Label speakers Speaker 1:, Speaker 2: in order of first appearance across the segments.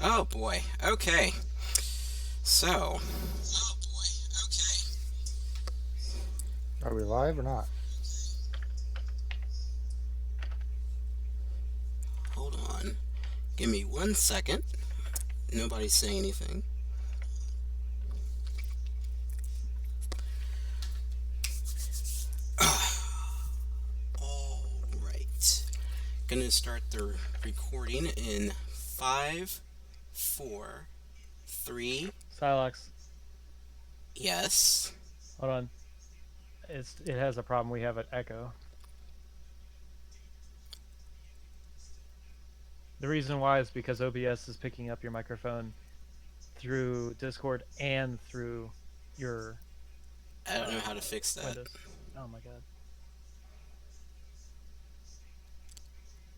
Speaker 1: Oh boy. Okay. So,
Speaker 2: Are we live or not?
Speaker 1: hold on. Give me 1 second. Nobody's saying anything. All right. Gonna start the recording in five, four, three.
Speaker 3: Silex,
Speaker 1: Yes.
Speaker 3: hold on. It has a problem. We have an echo. The reason why is because OBS is picking up your microphone through Discord and through your
Speaker 1: I don't know how to fix that.
Speaker 3: Windows. Oh my god.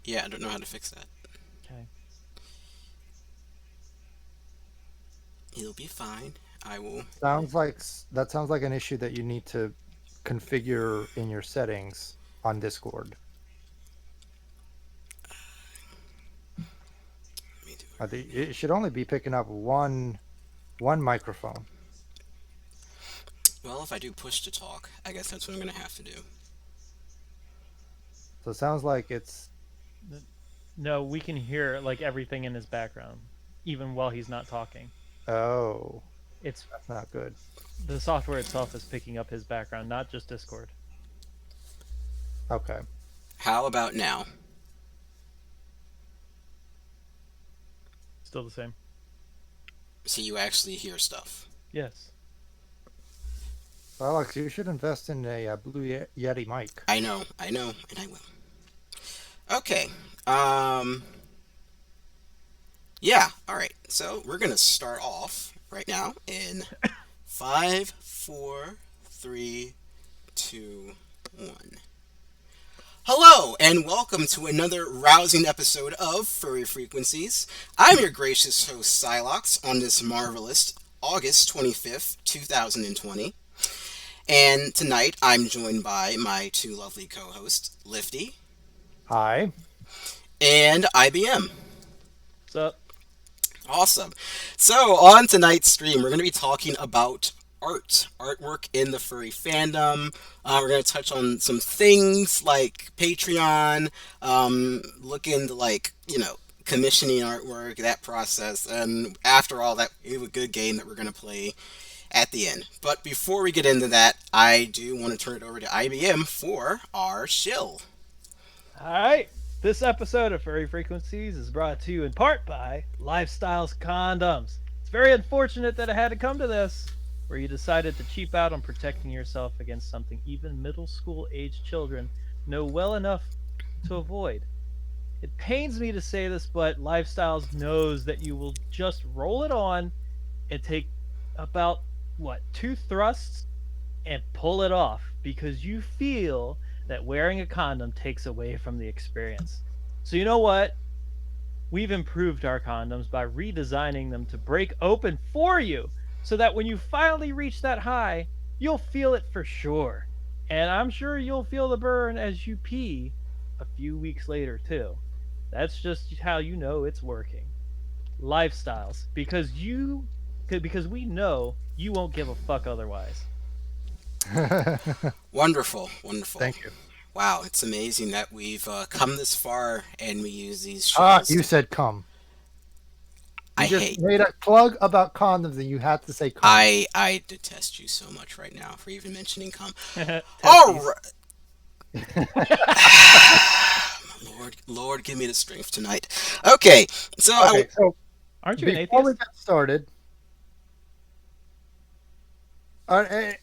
Speaker 1: Yeah, I don't know how to fix that.
Speaker 3: Okay.
Speaker 1: It'll be fine. I will.
Speaker 2: That sounds like an issue that you need to configure in your settings on Discord.
Speaker 1: Let me do
Speaker 2: I
Speaker 1: it right
Speaker 2: think
Speaker 1: now.
Speaker 2: it should only be picking up one microphone.
Speaker 1: Well, if I do push to talk, I guess that's what I'm gonna have to do.
Speaker 2: So it sounds like it's
Speaker 3: No, we can hear like everything in his background, even while he's not talking.
Speaker 2: oh,
Speaker 3: It's
Speaker 2: that's not good.
Speaker 3: the software itself is picking up his background, not just Discord.
Speaker 2: Okay.
Speaker 1: How about now?
Speaker 3: Still the same.
Speaker 1: So you actually hear stuff.
Speaker 3: Yes.
Speaker 2: Well, Alex, you should invest in a Blue Yeti mic.
Speaker 1: I know, and I will. Okay. Um. Yeah. All right. So we're gonna start off right now in five, four, three, two, one. Hello, and welcome to another rousing episode of Furry Frequencies. I'm your gracious host, Silox, on this marvelous August 25th, 2020. And tonight I'm joined by my two lovely co hosts, Lifty
Speaker 2: Hi.
Speaker 1: and IBM.
Speaker 3: So
Speaker 1: Awesome. So, on tonight's stream, we're going to be talking about artwork in the furry fandom. We're going to touch on some things like Patreon, look into commissioning artwork, that process, and after all that, we have a good game that we're going to play at the end. But before we get into that, I do want to turn it over to IBM for our shill.
Speaker 3: all right. This episode of Furry Frequencies is brought to you in part by Lifestyles Condoms. It's very unfortunate that it had to come to this, where you decided to cheap out on protecting yourself against something even middle school age children know well enough to avoid. It pains me to say this, but Lifestyles knows that you will just roll it on and take about, what, two thrusts and pull it off because you feel that wearing a condom takes away from the experience. So, you know what? We've improved our condoms by redesigning them to break open for you so that when you finally reach that high, you'll feel it for sure. And I'm sure you'll feel the burn as you pee a few weeks later, too. That's just how you know it's working. Lifestyles, because we know you won't give a fuck otherwise.
Speaker 1: Wonderful, wonderful.
Speaker 2: Thank you.
Speaker 1: Wow, it's amazing that we've come this far and we use these
Speaker 2: Ah,
Speaker 1: shills.
Speaker 2: you said come.
Speaker 1: I
Speaker 2: You just
Speaker 1: hate.
Speaker 2: made a plug about condoms and you had to say come.
Speaker 1: I detest you so much right now for even mentioning cum. All
Speaker 3: Testes.
Speaker 1: right. Lord, give me the strength tonight. Okay, so
Speaker 2: Okay, so
Speaker 3: Aren't you an
Speaker 2: before we
Speaker 3: atheist?
Speaker 2: get started,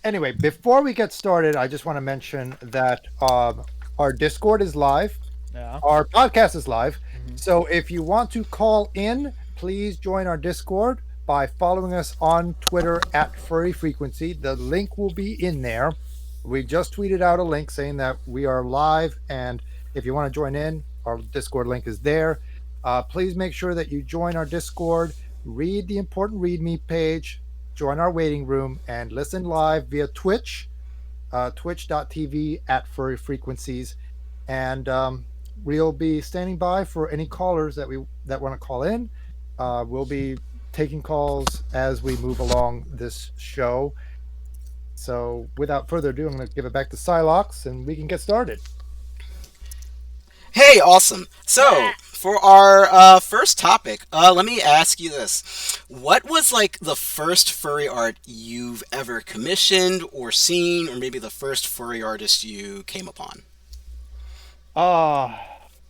Speaker 2: anyway, before we get started, I just want to mention that our Discord is live,
Speaker 3: Yeah.
Speaker 2: our podcast is live.
Speaker 3: Hmm.
Speaker 2: So if you want to call in, please join our Discord by following us on Twitter at Furry Frequency. The link will be in there. We just tweeted out a link saying that we are live, and if you want to join in, our Discord link is there. Please make sure that you join our Discord, read the important README page, join our waiting room and listen live via Twitch, twitch.tv at Furry Frequencies, and we'll be standing by for any callers that want to call in. We'll be taking calls as we move along this show. So, without further ado, I'm going to give it back to Silox, and we can get started.
Speaker 1: Hey, awesome. So, for our first topic, let me ask you this. What was like the first furry art you've ever commissioned or seen, or maybe the first furry artist you came upon?
Speaker 2: Uh,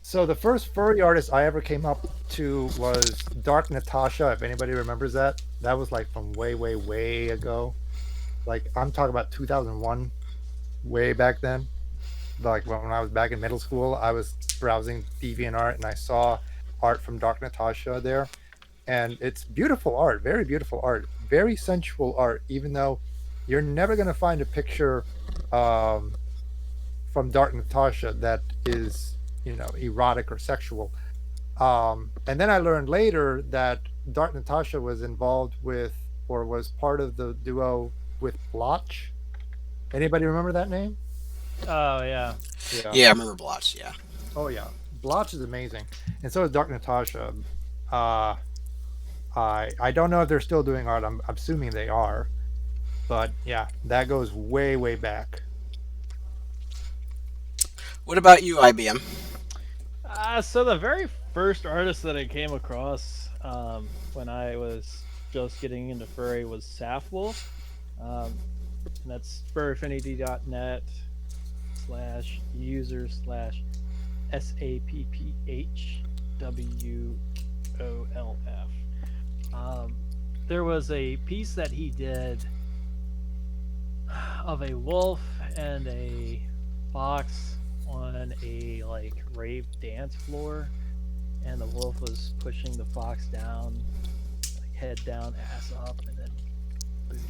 Speaker 2: so the first furry artist I ever came up to was Dark Natasha, if anybody remembers that. That was like from way, way, way ago. Like I'm talking about 2001, way back then. Like when I was back in middle school, I was browsing DeviantArt and I saw art from Dark Natasha there. And it's beautiful art, very beautiful art, very sensual art, even though you're never going to find a picture um, from Dark Natasha that is, erotic or sexual. And then I learned later that Dark Natasha was involved with or was part of the duo with Blotch. Anybody remember that name?
Speaker 3: Oh yeah.
Speaker 2: Yeah.
Speaker 1: Yeah, I remember Blotch, yeah.
Speaker 2: Oh yeah. Blotch is amazing, and so is Dark Natasha. Uh, I don't know if they're still doing art. I'm assuming they are, but yeah, that goes way way back.
Speaker 1: What about you, IBM?
Speaker 3: So the very first artist that I came across when I was just getting into furry was Safwolf, and that's furryaffinity.net/user/SAPPHWOLF. There was a piece that he did of a wolf and a fox on a like rave dance floor, and the wolf was pushing the fox down, like head down, ass up, and then booty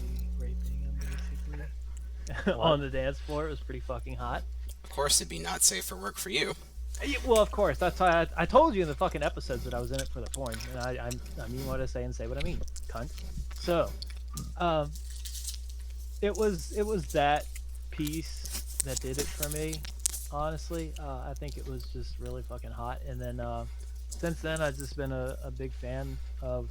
Speaker 3: raping him basically on the dance floor. It was pretty fucking hot.
Speaker 1: Of course, it'd be not safe for work for you.
Speaker 3: Well, of course. That's why I told you in the fucking episodes that I was in it for the porn, and I mean what I say and say what I mean, cunt. So, um, it was that piece that did it for me. Honestly, I think it was just really fucking hot, and then since then I've just been a big fan of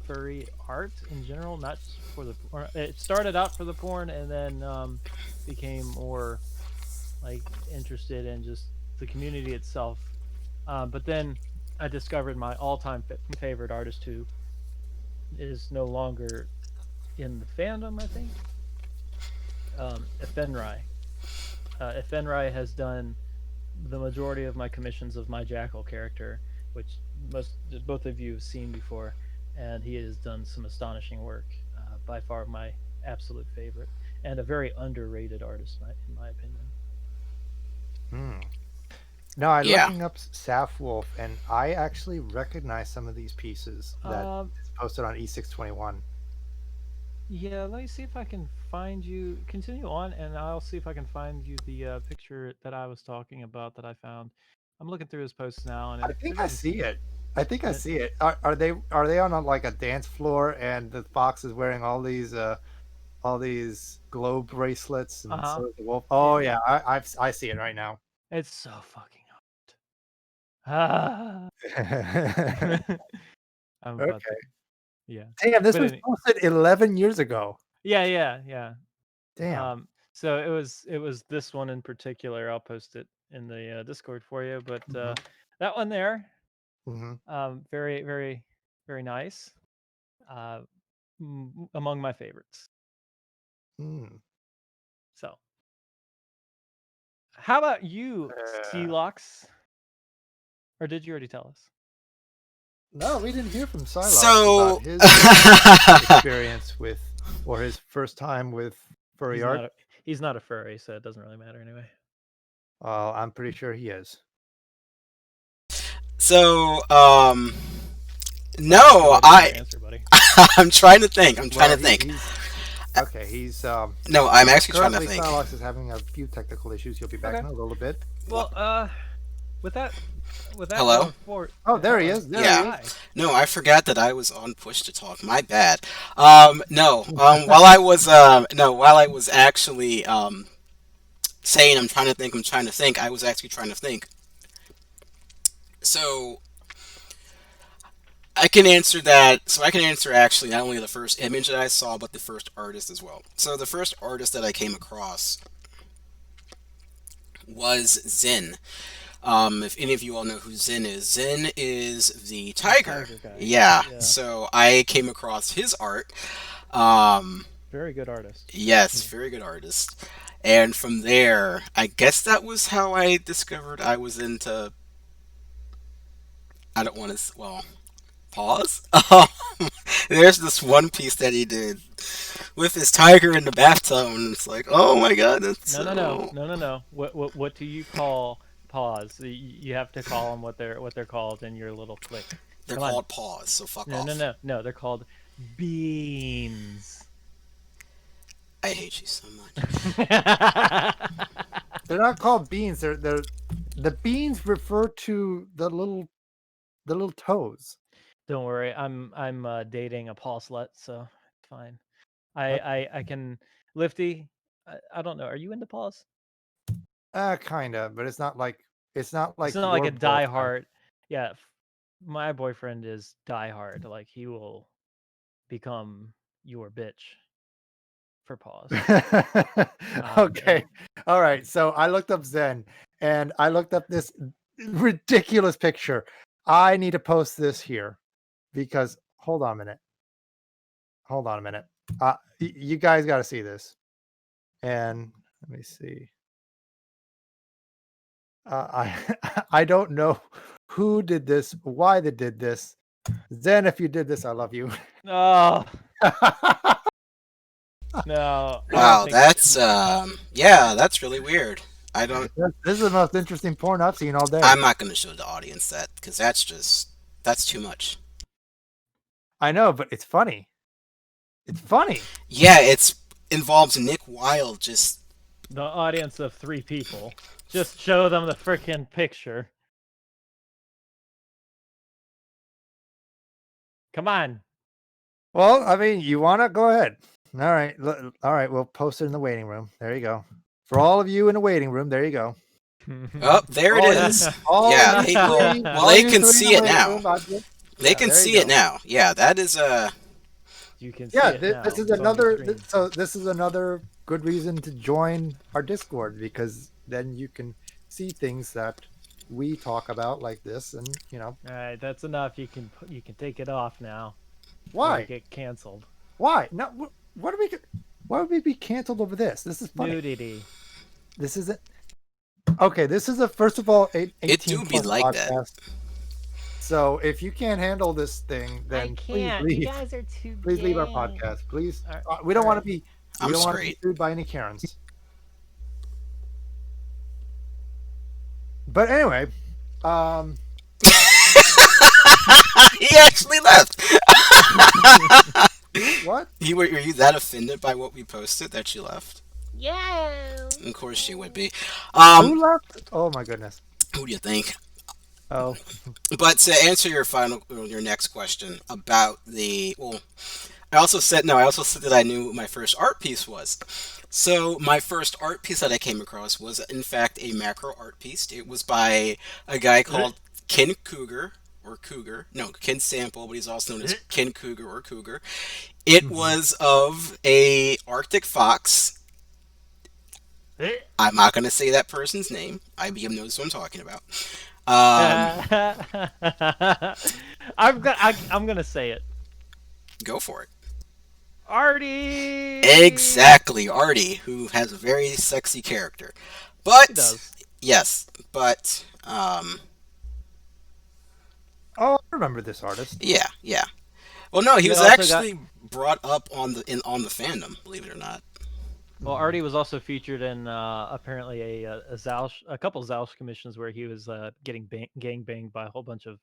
Speaker 3: furry art in general, not just for the porn. It started out for the porn, and then became more like interested in just the community itself. But then I discovered my all-time favorite artist, who is no longer in the fandom, I think. Efenrai. Efenrai has done the majority of my commissions of my Jackal character, which both of you have seen before, and he has done some astonishing work. By far my absolute favorite, and a very underrated artist, in my opinion.
Speaker 2: Hmm. No, I'm
Speaker 1: Yeah.
Speaker 2: looking up Safwolf, and I actually recognize some of these pieces that is posted on E621.
Speaker 3: Yeah, let me see if I can find you. Continue on, and I'll see if I can find you the picture that I was talking about that I found. I'm looking through his posts now, and
Speaker 2: I
Speaker 3: it
Speaker 2: think I
Speaker 3: doesn't.
Speaker 2: see it. I think I
Speaker 3: And it,
Speaker 2: see it. Are they on like a dance floor, and the fox is wearing all these globe bracelets, and
Speaker 3: uh-huh.
Speaker 2: so is the wolf?
Speaker 3: Yeah,
Speaker 2: Oh yeah, I see it right now.
Speaker 3: it's so fucking hot. Ah. I'm about to.
Speaker 2: Okay.
Speaker 3: Yeah,
Speaker 2: Damn, this
Speaker 3: but
Speaker 2: was posted 11 years ago.
Speaker 3: yeah.
Speaker 2: Damn.
Speaker 3: So it was this one in particular. I'll post it in the Discord for you. But
Speaker 2: Hmm.
Speaker 3: that one there,
Speaker 2: Hmm.
Speaker 3: very very very nice. Uh, among my favorites.
Speaker 2: Hmm.
Speaker 3: So, how about you,
Speaker 2: Uh,
Speaker 3: Celox? Or did you already tell us?
Speaker 2: no, we didn't hear from Silox about
Speaker 1: So,
Speaker 2: his experience with, or his first time with furry
Speaker 3: He's
Speaker 2: art.
Speaker 3: not a he's not a furry, so it doesn't really matter anyway.
Speaker 2: I'm pretty sure he is.
Speaker 1: so,
Speaker 3: Sounds like you're
Speaker 1: no,
Speaker 3: waiting for your answer, buddy.
Speaker 1: I'm trying to think. I'm trying
Speaker 2: Well,
Speaker 1: to think.
Speaker 2: he's okay. He's
Speaker 1: No, I'm actually trying to
Speaker 2: currently
Speaker 1: think.
Speaker 2: Silox is having a few technical issues. He'll be back
Speaker 3: Okay.
Speaker 2: in a little bit.
Speaker 3: Well, with that
Speaker 1: Hello?
Speaker 3: going forward.
Speaker 2: Oh, there he
Speaker 3: Hello.
Speaker 2: is. There he
Speaker 1: Yeah.
Speaker 2: is.
Speaker 3: Hi.
Speaker 1: No, I forgot that I was on push to talk. My bad. No. While I was actually saying I'm trying to think, I was actually trying to think. So I can answer that. So I can answer actually not only the first image that I saw, but the first artist as well. So the first artist that I came across was Zen. If any of you all know who Zen is the tiger.
Speaker 3: Tiger guy.
Speaker 1: Yeah.
Speaker 3: Yeah.
Speaker 1: So I came across his art. Um,
Speaker 3: Very good artist.
Speaker 1: yes, very good artist. And from there, I guess that was how I discovered I was into. I don't want to. Well, pause. There's this one piece that he did with his tiger in the bathtub, and it's like, oh my god, that's
Speaker 3: No, no, no,
Speaker 1: so.
Speaker 3: no, no, no. What do you call pause? You have to call them what they're called in your little click.
Speaker 1: They're
Speaker 3: Come on.
Speaker 1: called paws, so fuck
Speaker 3: No, no,
Speaker 1: off.
Speaker 3: no, no. They're called beans.
Speaker 1: I hate you so much.
Speaker 2: They're not called beans. They're the beans refer to the little toes.
Speaker 3: Don't worry, I'm dating a Paul slut, so it's fine.
Speaker 2: Uh,
Speaker 3: I can Lifty. I don't know. Are you into Paul's?
Speaker 2: Kinda, but it's not
Speaker 3: It's
Speaker 2: like
Speaker 3: not like
Speaker 2: your
Speaker 3: a
Speaker 2: boyfriend.
Speaker 3: diehard. Yeah, my boyfriend is diehard. Like he will become your bitch for pause.
Speaker 2: Okay.
Speaker 3: And
Speaker 2: All right. So I looked up Zen and I looked up this ridiculous picture. I need to post this here because hold on a minute. Hold on a minute. You guys got to see this. And let me see. I don't know who did this, why they did this. Zen, if you did this, I love you.
Speaker 3: oh no, I don't
Speaker 1: Wow,
Speaker 3: think
Speaker 1: that's yeah, that's really weird. I don't.
Speaker 2: This is the most interesting porn I've seen all day.
Speaker 1: I'm not going to show the audience that because that's too much.
Speaker 2: I know, but it's funny. It's funny.
Speaker 1: Yeah, it's involves Nick Wilde. Just
Speaker 3: the audience of 3 people. Just show them the freaking picture. Come on.
Speaker 2: Well, I mean, you want to go ahead. All right. All right. We'll post it in the waiting room. There you go. For all of you in the waiting room, there you go.
Speaker 1: oh, there it
Speaker 2: All
Speaker 1: is.
Speaker 2: all
Speaker 1: Yeah,
Speaker 2: you
Speaker 1: people.
Speaker 2: three,
Speaker 1: Well,
Speaker 2: all
Speaker 1: they
Speaker 2: you
Speaker 1: can
Speaker 2: three
Speaker 1: see
Speaker 2: in
Speaker 1: it
Speaker 2: the waiting
Speaker 1: now.
Speaker 2: room,
Speaker 1: They
Speaker 2: yeah,
Speaker 1: can
Speaker 2: there you
Speaker 1: see it
Speaker 2: go.
Speaker 1: now. Yeah, that is
Speaker 3: You can see
Speaker 2: Yeah,
Speaker 3: it now.
Speaker 2: this is
Speaker 3: It's on your
Speaker 2: another.
Speaker 3: screen.
Speaker 2: So this is another good reason to join our Discord because then you can see things that we talk about like this, and
Speaker 3: All right, that's enough. You can take it off now, or I
Speaker 2: why?
Speaker 3: get canceled.
Speaker 2: Why? No. What are we? Why would we be canceled over this? This is funny.
Speaker 3: Nudity.
Speaker 2: This isn't. Okay, this is a first of all
Speaker 1: it
Speaker 2: 18
Speaker 1: do be
Speaker 2: plus
Speaker 1: like that.
Speaker 2: podcast. So if you can't handle this thing, then please leave.
Speaker 3: guys are too
Speaker 2: Please leave our podcast. Please,
Speaker 3: All right,
Speaker 2: we don't
Speaker 3: all
Speaker 2: want
Speaker 3: right.
Speaker 2: to be. We
Speaker 1: I'm
Speaker 2: don't want to be
Speaker 1: straight.
Speaker 2: sued by any Karens. But anyway, um,
Speaker 1: he actually left.
Speaker 2: what?
Speaker 1: Were you that offended by what we posted that you left?
Speaker 4: Yeah.
Speaker 1: Of course you would be.
Speaker 2: Who left? Oh my goodness.
Speaker 1: Who do you think?
Speaker 2: Oh,
Speaker 1: But to answer your next question about the well, I also said no. I also said that I knew what my first art piece was. So my first art piece that I came across was in fact a macro art piece. It was by a guy called Ken Cougar or Cougar. No, Ken Sample, but he's also known as Ken Cougar or Cougar. It was of a Arctic fox. I'm not going to say that person's name. IBM knows what I'm talking about.
Speaker 3: I'm gonna say it.
Speaker 1: Go for it.
Speaker 3: Artie.
Speaker 1: Exactly, Artie, who has a very sexy character.
Speaker 3: He
Speaker 1: But
Speaker 3: does.
Speaker 1: yes, but
Speaker 2: oh, I remember this artist.
Speaker 1: yeah, yeah. Well, no, he
Speaker 3: They
Speaker 1: was
Speaker 3: also
Speaker 1: actually brought up on on the fandom, believe it or not.
Speaker 3: Well, Artie was also featured in apparently a couple Zoush commissions where he was getting gang banged by a whole bunch of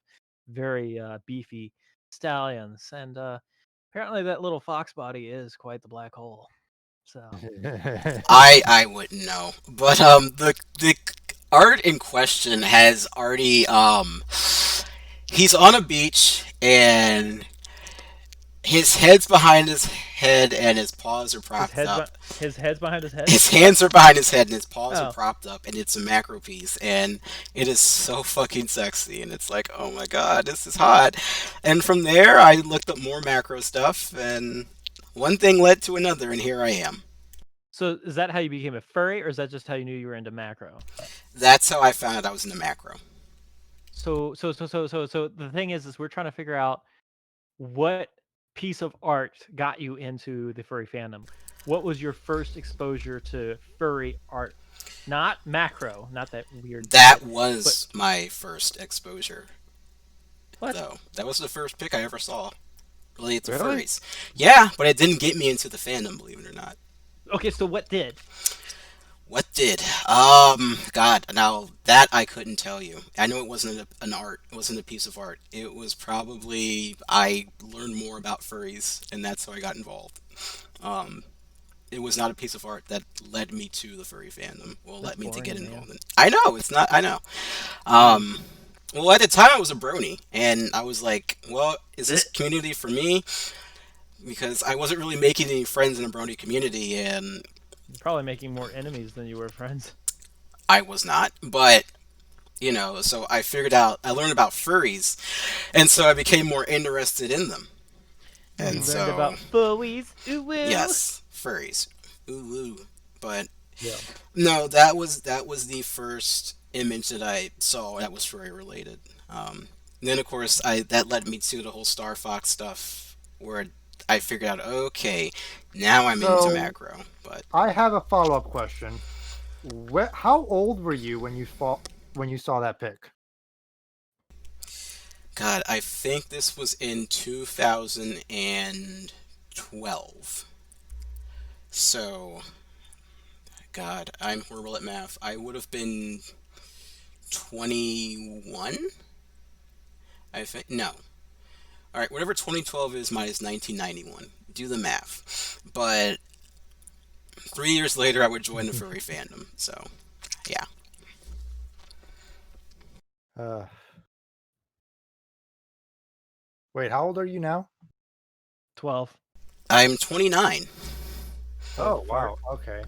Speaker 3: very beefy stallions, and apparently that little fox body is quite the black hole. So
Speaker 1: I wouldn't know, but art in question has already he's on a beach and his head's behind his head and his paws are propped up.
Speaker 3: His head's behind his head.
Speaker 1: His hands are behind his head and his paws are
Speaker 3: Oh,
Speaker 1: propped up, and it's a macro piece, and it is so fucking sexy, and it's like, oh my god, this is hot. And from there, I looked up more macro stuff, and one thing led to another, and here I am.
Speaker 3: so is that how you became a furry, or is that just how you knew you were into macro?
Speaker 1: That's how I found out I was into macro.
Speaker 3: So the thing is we're trying to figure out what piece of art got you into the furry fandom. What was your first exposure to furry art? Not macro, not that weird
Speaker 1: That
Speaker 3: shit, but
Speaker 1: was my first exposure,
Speaker 3: what?
Speaker 1: though. That was the first pick I ever saw related to
Speaker 2: Really?
Speaker 1: furries. Yeah, but it didn't get me into the fandom, believe it or not.
Speaker 3: Okay, so what did?
Speaker 1: What did? God, now that I couldn't tell you. I know it wasn't an art. It wasn't a piece of art. It was probably I learned more about furries, and that's how I got involved. Um, it was not a piece of art that led me to the furry fandom. Well,
Speaker 3: That's
Speaker 1: led me to get
Speaker 3: boring, man.
Speaker 1: involved in. I know it's not. I know.
Speaker 3: Mm.
Speaker 1: Um, well, at the time I was a brony, and I was like, well, is this community for me? Because I wasn't really making any friends in the brony community, and
Speaker 3: You're probably making more enemies than you were friends.
Speaker 1: I was not. But so I figured out, I learned about furries, and so I became more interested in them.
Speaker 3: You
Speaker 1: And
Speaker 2: Hmm.
Speaker 3: learned
Speaker 1: so,
Speaker 3: about furries. Ooh woo.
Speaker 1: yes, furries. Ooh, ooh. But
Speaker 2: Yeah.
Speaker 1: no, that was the first image that I saw that was furry related. Then of course I that led me to the whole Star Fox stuff, where I figured out, okay, now I'm into
Speaker 2: So
Speaker 1: macro. But
Speaker 2: I have a follow-up question. How old were you when you saw that pic?
Speaker 1: God, I think this was in 2012. So, God, I'm horrible at math. I would have been 21, I think. No. All right, whatever 2012 is minus 1991. Do the math. But 3 years later, I would join the furry fandom. So, yeah.
Speaker 2: Uh, Wait, how old are you now?
Speaker 3: 12.
Speaker 1: I'm 29.
Speaker 3: Oh,
Speaker 2: Oh,
Speaker 3: fart.
Speaker 2: wow. Okay.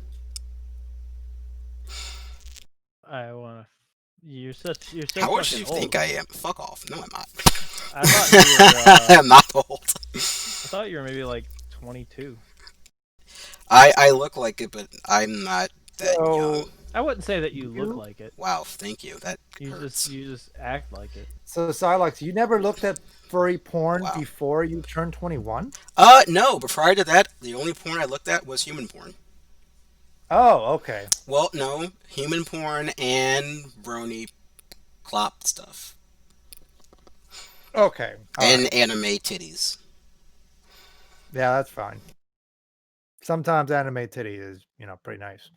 Speaker 3: I wanna. You're so
Speaker 1: How old do
Speaker 3: fucking
Speaker 1: you
Speaker 3: old.
Speaker 1: think I am? Fuck off. No, I'm not.
Speaker 3: I thought you were.
Speaker 1: I'm not old.
Speaker 3: I thought you were maybe like 22.
Speaker 1: I look like it, but I'm not that young.
Speaker 2: So
Speaker 3: I wouldn't say that you look
Speaker 2: you
Speaker 3: like it.
Speaker 1: Wow, thank you. That
Speaker 3: You just
Speaker 1: hurts.
Speaker 3: you just act like it.
Speaker 2: so Silex, you never looked at furry porn
Speaker 1: Wow.
Speaker 2: before you turned 21?
Speaker 1: No, but prior to that, the only porn I looked at was human porn.
Speaker 2: Oh, okay.
Speaker 1: Well, no, human porn and brony clop stuff.
Speaker 2: Okay. All right.
Speaker 1: And anime titties.
Speaker 2: Yeah, that's fine. Sometimes anime titty is, pretty nice.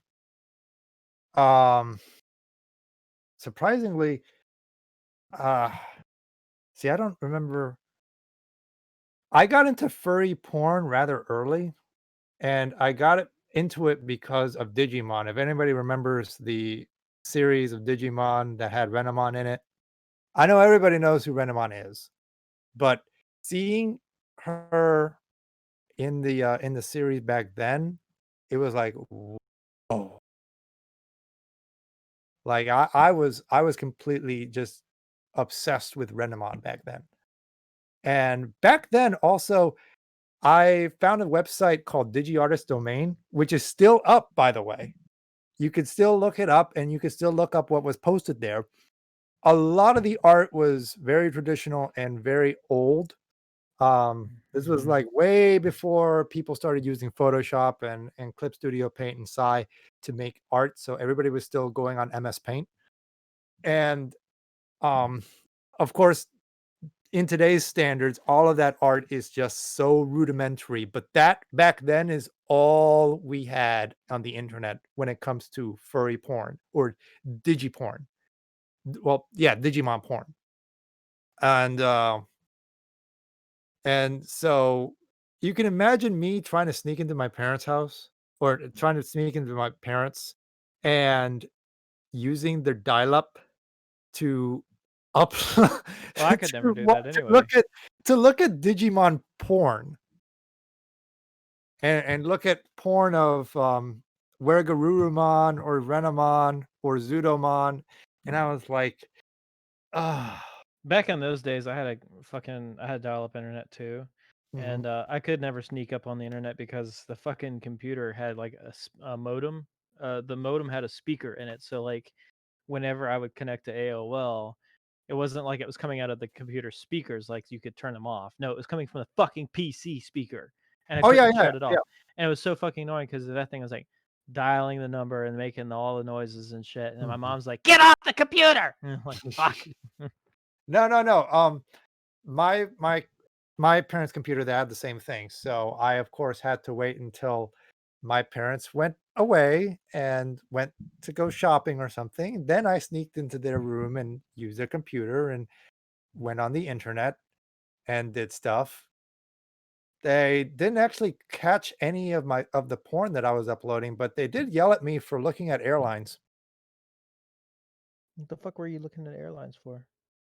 Speaker 2: Um, Surprisingly, uh, see, I don't remember. I got into furry porn rather early, and I got into it because of Digimon. If anybody remembers the series of Digimon that had Renamon in it, I know everybody knows who Renamon is, but seeing her in the series back then, it was like, oh, like I was completely just obsessed with Renamon back then. And back then, also, I found a website called DigiArtist Domain, which is still up, by the way. You could still look it up and you could still look up what was posted there. A lot of the art was very traditional and very old. This was like way before people started using Photoshop and Clip Studio Paint and Psy to make art. So everybody was still going on MS Paint. And um, of course, in today's standards, all of that art is just so rudimentary. But that back then is all we had on the internet when it comes to furry porn or digiporn. Well, yeah, Digimon porn. And so you can imagine me trying to sneak into my parents' house or trying to sneak into my parents and using their dial-up to upload
Speaker 3: Well, I could never do that
Speaker 2: to look
Speaker 3: anyway.
Speaker 2: at Digimon porn and look at porn of Wergarurumon or Renamon or Zudomon, and I was like, ah.
Speaker 3: Back in those days, I had dial-up internet too,
Speaker 2: Mhm.
Speaker 3: and I could never sneak up on the internet because the fucking computer had like a modem. The modem had a speaker in it, so like whenever I would connect to AOL, it wasn't like it was coming out of the computer speakers, like you could turn them off. No, it was coming from the fucking PC speaker, and I
Speaker 2: Oh, yeah,
Speaker 3: couldn't
Speaker 2: yeah,
Speaker 3: shut it
Speaker 2: yeah.
Speaker 3: off. And it was so fucking annoying because that thing was like dialing the number and making all the noises and shit. And then my
Speaker 2: Mhm.
Speaker 3: mom's like, "Get off the computer!" And I'm like, "Fuck."
Speaker 2: No, no, no, my my my parents' computer, they had the same thing, so I, of course, had to wait until my parents went away and went to go shopping or something, then I sneaked into their room and used their computer and went on the internet and did stuff. They didn't actually catch any of the porn that I was uploading, but they did yell at me for looking at airlines.
Speaker 3: What the fuck were you looking at airlines for?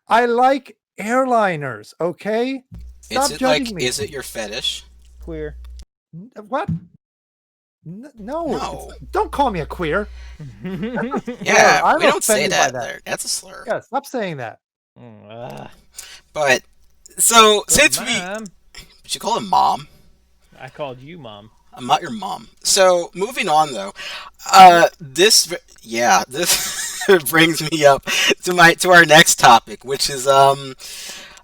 Speaker 2: I like airliners, okay? Stop judging me.
Speaker 1: Is it your fetish?
Speaker 3: Queer.
Speaker 2: What? No,
Speaker 1: No.
Speaker 2: don't call me a queer. That's a slur.
Speaker 1: Yeah,
Speaker 2: I'm
Speaker 1: we don't say
Speaker 2: offended by
Speaker 1: that
Speaker 2: that.
Speaker 1: there. That's a slur.
Speaker 2: Yeah, stop saying that.
Speaker 3: Ah,
Speaker 1: But so
Speaker 3: but
Speaker 1: since we,
Speaker 3: mom,
Speaker 1: should you call him mom?
Speaker 3: I called you mom.
Speaker 1: I'm not your mom. So moving on though, this brings me up to our next topic, which is
Speaker 2: Yeah.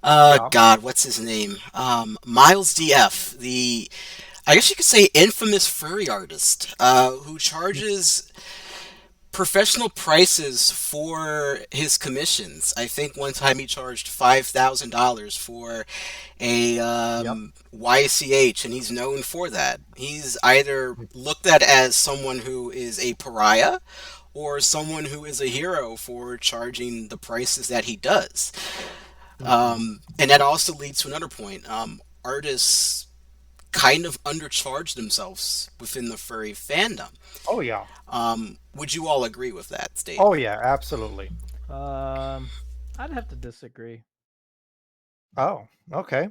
Speaker 1: God, what's his name? Miles DF, the I guess you could say infamous furry artist, who charges professional prices for his commissions. I think one time he charged $5,000 for a
Speaker 2: Yep.
Speaker 1: YCH, and he's known for that. He's either looked at as someone who is a pariah or someone who is a hero for charging the prices that he does.
Speaker 2: Mhm.
Speaker 1: And that also leads to another point. Artists kind of undercharge themselves within the furry fandom.
Speaker 2: Oh, yeah.
Speaker 1: Would you all agree with that
Speaker 2: Oh,
Speaker 1: statement?
Speaker 2: yeah, absolutely.
Speaker 3: Um, I'd have to disagree.
Speaker 2: Oh, okay.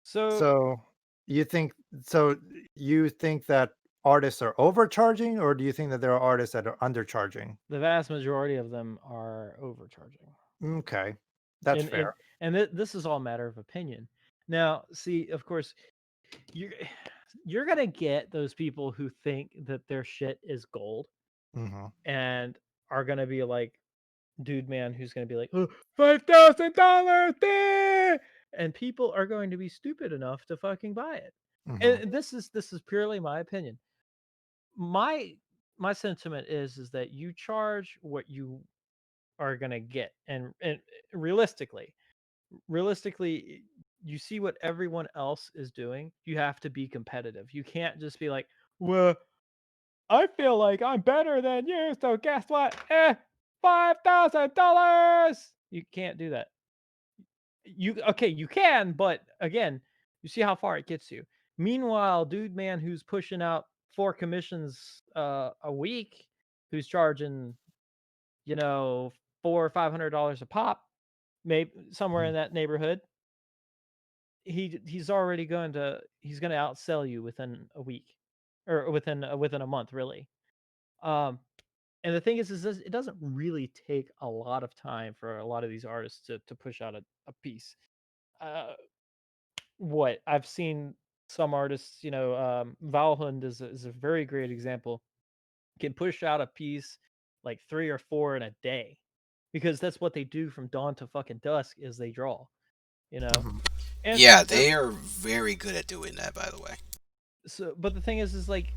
Speaker 3: So
Speaker 2: So you think so you think that artists are overcharging, or do you think that there are artists that are undercharging?
Speaker 3: the vast majority of them are overcharging,
Speaker 2: Okay. That's
Speaker 3: and
Speaker 2: fair.
Speaker 3: this is all a matter of opinion. Now, see, of course, you're you're gonna get those people who think that their shit is gold
Speaker 2: Mhm.
Speaker 3: and are gonna be like dude man who's gonna be like, oh, $5,000, and people are going to be stupid enough to fucking buy it.
Speaker 2: Mhm.
Speaker 3: And this is purely my opinion. My my sentiment is that you charge what you are gonna get, and realistically, realistically, you see what everyone else is doing. You have to be competitive. You can't just be like, well, I feel like I'm better than you, so guess what? $5,000. You can't do that. You okay? You can, but again, you see how far it gets you. Meanwhile, dude, man, who's pushing out 4 commissions a week, who's charging, you know, $400 or $500 a pop, maybe somewhere
Speaker 2: Mhm.
Speaker 3: in that neighborhood. He's going to outsell you within a week, or within a month, really. Um, and the thing is it doesn't really take a lot of time for a lot of these artists to push out a piece. Uh, what I've seen some artists, Valhund is a very great example, can push out a piece like 3 or 4 in a day because that's what they do from dawn to fucking dusk is they draw, you know.
Speaker 2: Mhm.
Speaker 3: And
Speaker 1: Yeah,
Speaker 3: they're
Speaker 1: they are very good at doing that, by the way.
Speaker 3: so but the thing is like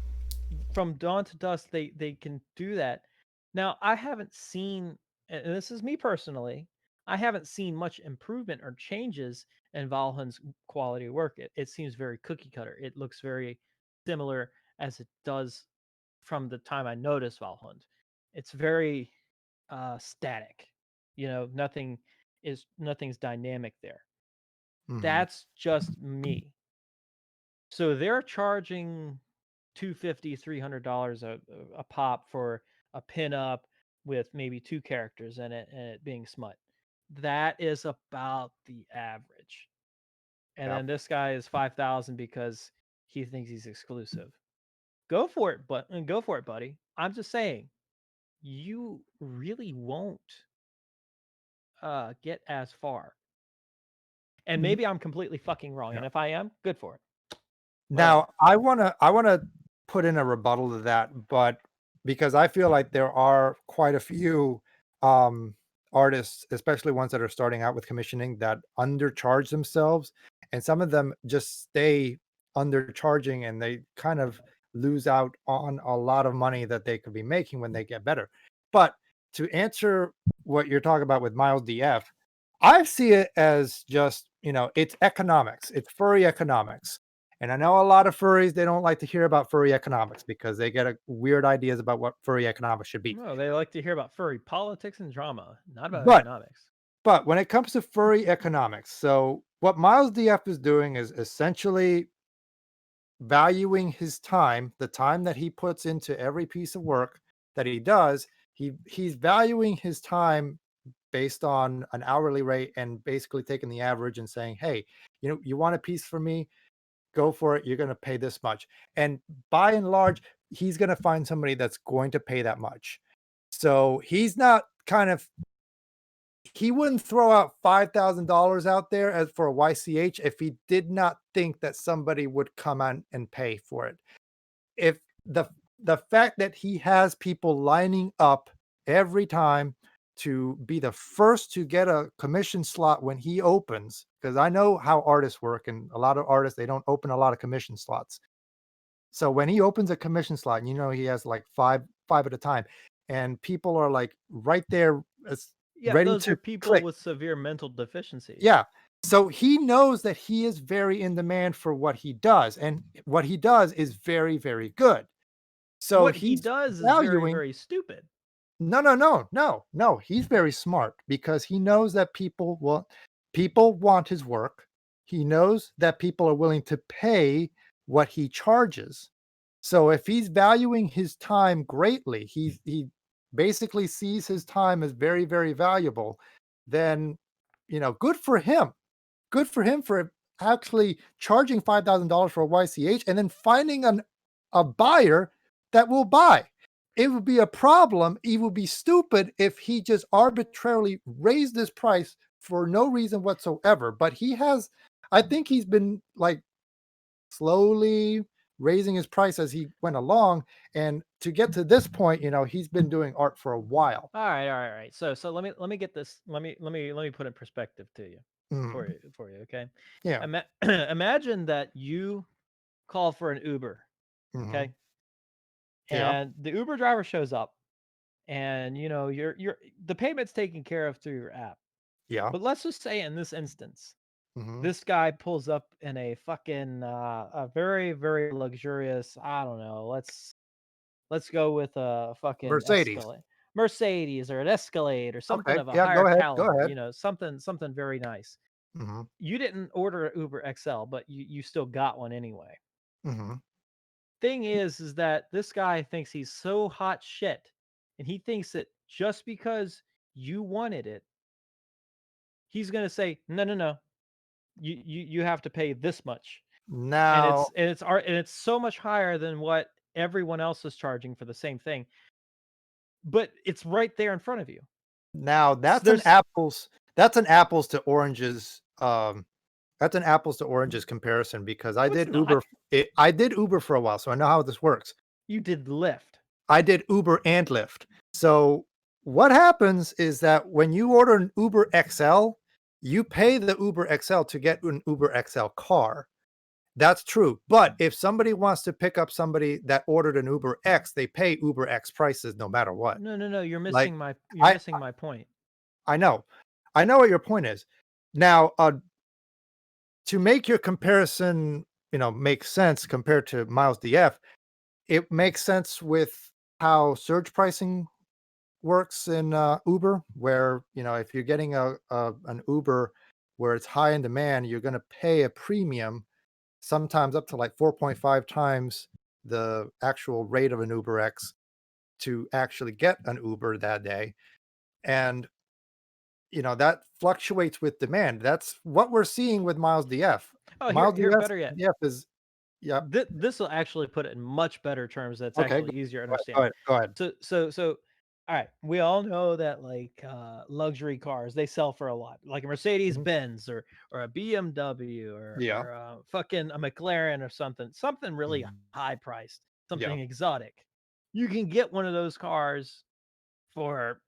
Speaker 3: from dawn to dusk they can do that. Now I haven't seen, and this is me personally, I haven't seen much improvement or changes in Valheim's quality of work. It seems very cookie cutter. It looks very similar as it does from the time I noticed Valheim. It's very static. Nothing's dynamic there.
Speaker 2: Mhm.
Speaker 3: That's just me. So they're charging $250, $300 a pop for a pinup with maybe two characters in it and it being smut. That is about the average. And
Speaker 2: Yeah.
Speaker 3: then this guy is 5,000 because he thinks he's exclusive. Go for it, but go for it, buddy. I'm just saying, you really won't get as far. And
Speaker 2: N-
Speaker 3: maybe I'm completely fucking wrong.
Speaker 2: yeah.
Speaker 3: And if I am, good for it. Whatever.
Speaker 2: Now, I wanna put in a rebuttal to that, but because I feel like there are quite a few um, artists, especially ones that are starting out with commissioning, that undercharge themselves, and some of them just stay undercharging, and they kind of lose out on a lot of money that they could be making when they get better. But to answer what you're talking about with Miles DF, I see it as just, it's economics. It's furry economics. And I know a lot of furries, they don't like to hear about furry economics because they get weird ideas about what furry economics should be.
Speaker 3: No, they like to hear about furry politics and drama, not about
Speaker 2: But
Speaker 3: economics.
Speaker 2: but when it comes to furry economics, so what Miles DF is doing is essentially valuing his time, the time that he puts into every piece of work that he does. He's valuing his time based on an hourly rate and basically taking the average and saying, "Hey, you want a piece from me? Go for it. You're going to pay this much." And by and large, he's going to find somebody that's going to pay that much. So he's not kind of, he wouldn't throw out $5,000 out there as for a YCH if he did not think that somebody would come on and pay for it. If the fact that he has people lining up every time to be the first to get a commission slot when he opens, because I know how artists work, and a lot of artists, they don't open a lot of commission slots. So when he opens a commission slot, and he has like five at a time, and people are like right there as
Speaker 3: Yeah,
Speaker 2: ready
Speaker 3: those are
Speaker 2: to
Speaker 3: people
Speaker 2: click.
Speaker 3: with severe mental deficiencies.
Speaker 2: Yeah. So he knows that he is very in demand for what he does, and what he does is very, very good. So
Speaker 3: What he
Speaker 2: he's
Speaker 3: does is very,
Speaker 2: valuing.
Speaker 3: very stupid.
Speaker 2: No, no, no, no, no. He's very smart because he knows that people want his work. He knows that people are willing to pay what he charges. So if he's valuing his time greatly, he basically sees his time as very, very valuable, then good for him. Good for him for actually charging $5,000 for a YCH and then finding a buyer that will buy. It would be a problem. It would be stupid if he just arbitrarily raised this price for no reason whatsoever. But I think he's been like slowly raising his price as he went along. And to get to this point, he's been doing art for a while.
Speaker 3: All right, all right, all right. So let me get this. Let me put in perspective to you, for
Speaker 2: Mm,
Speaker 3: you. Okay.
Speaker 2: yeah.
Speaker 3: Imagine that you call for an Uber.
Speaker 2: Hmm.
Speaker 3: Okay.
Speaker 2: Yeah.
Speaker 3: And the Uber driver shows up, and you're the payment's taken care of through your app.
Speaker 2: Yeah.
Speaker 3: But let's just say in this instance,
Speaker 2: Hmm.
Speaker 3: this guy pulls up in a fucking a very, very luxurious, I don't know, let's go with a fucking
Speaker 2: Mercedes.
Speaker 3: Escalade, Mercedes, or an Escalade, or something
Speaker 2: Okay.
Speaker 3: of a
Speaker 2: Yeah.
Speaker 3: higher
Speaker 2: Go ahead. Go
Speaker 3: caliber,
Speaker 2: ahead.
Speaker 3: something very nice.
Speaker 2: Hmm.
Speaker 3: You didn't order an Uber XL, but you still got one anyway.
Speaker 2: Hmm.
Speaker 3: Thing is that this guy thinks he's so hot shit, and he thinks that just because you wanted it, he's gonna say, no, no, no, you have to pay this much. And
Speaker 2: Now,
Speaker 3: it's so much higher than what everyone else is charging for the same thing, but it's right there in front of you.
Speaker 2: now
Speaker 3: So there's
Speaker 2: that's an apples to oranges that's an apples to oranges comparison because
Speaker 3: no, it's not.
Speaker 2: I did Uber for a while, so I know how this works.
Speaker 3: You did Lyft.
Speaker 2: I did Uber and Lyft. So what happens is that when you order an Uber XL, you pay the Uber XL to get an Uber XL car. That's true. But if somebody wants to pick up somebody that ordered an Uber X, they pay Uber X prices no matter what.
Speaker 3: No, no, no.
Speaker 2: Like
Speaker 3: You're
Speaker 2: I
Speaker 3: missing my point.
Speaker 2: I know. I know what your point is. Now, to make your comparison, make sense compared to Miles DF, it makes sense with how surge pricing works in Uber, where if you're getting an Uber where it's high in demand, you're going to pay a premium, sometimes up to like 4.5 times the actual rate of an Uber X. to actually get an Uber that day. And that fluctuates with demand. That's what we're seeing with Miles DF.
Speaker 3: Oh, here,
Speaker 2: Miles
Speaker 3: here,
Speaker 2: DF
Speaker 3: better yet.
Speaker 2: DF is yeah.
Speaker 3: This will actually put it in much better terms. That's
Speaker 2: Okay,
Speaker 3: actually easier to
Speaker 2: go
Speaker 3: understand.
Speaker 2: ahead. Go ahead.
Speaker 3: So, all right. We all know that like luxury cars they sell for a lot, like a Mercedes
Speaker 2: Mhm.
Speaker 3: Benz or a BMW
Speaker 2: Yeah.
Speaker 3: or fucking a McLaren or something really
Speaker 2: Mhm.
Speaker 3: high priced,
Speaker 2: Yeah.
Speaker 3: something exotic. You can get one of those cars for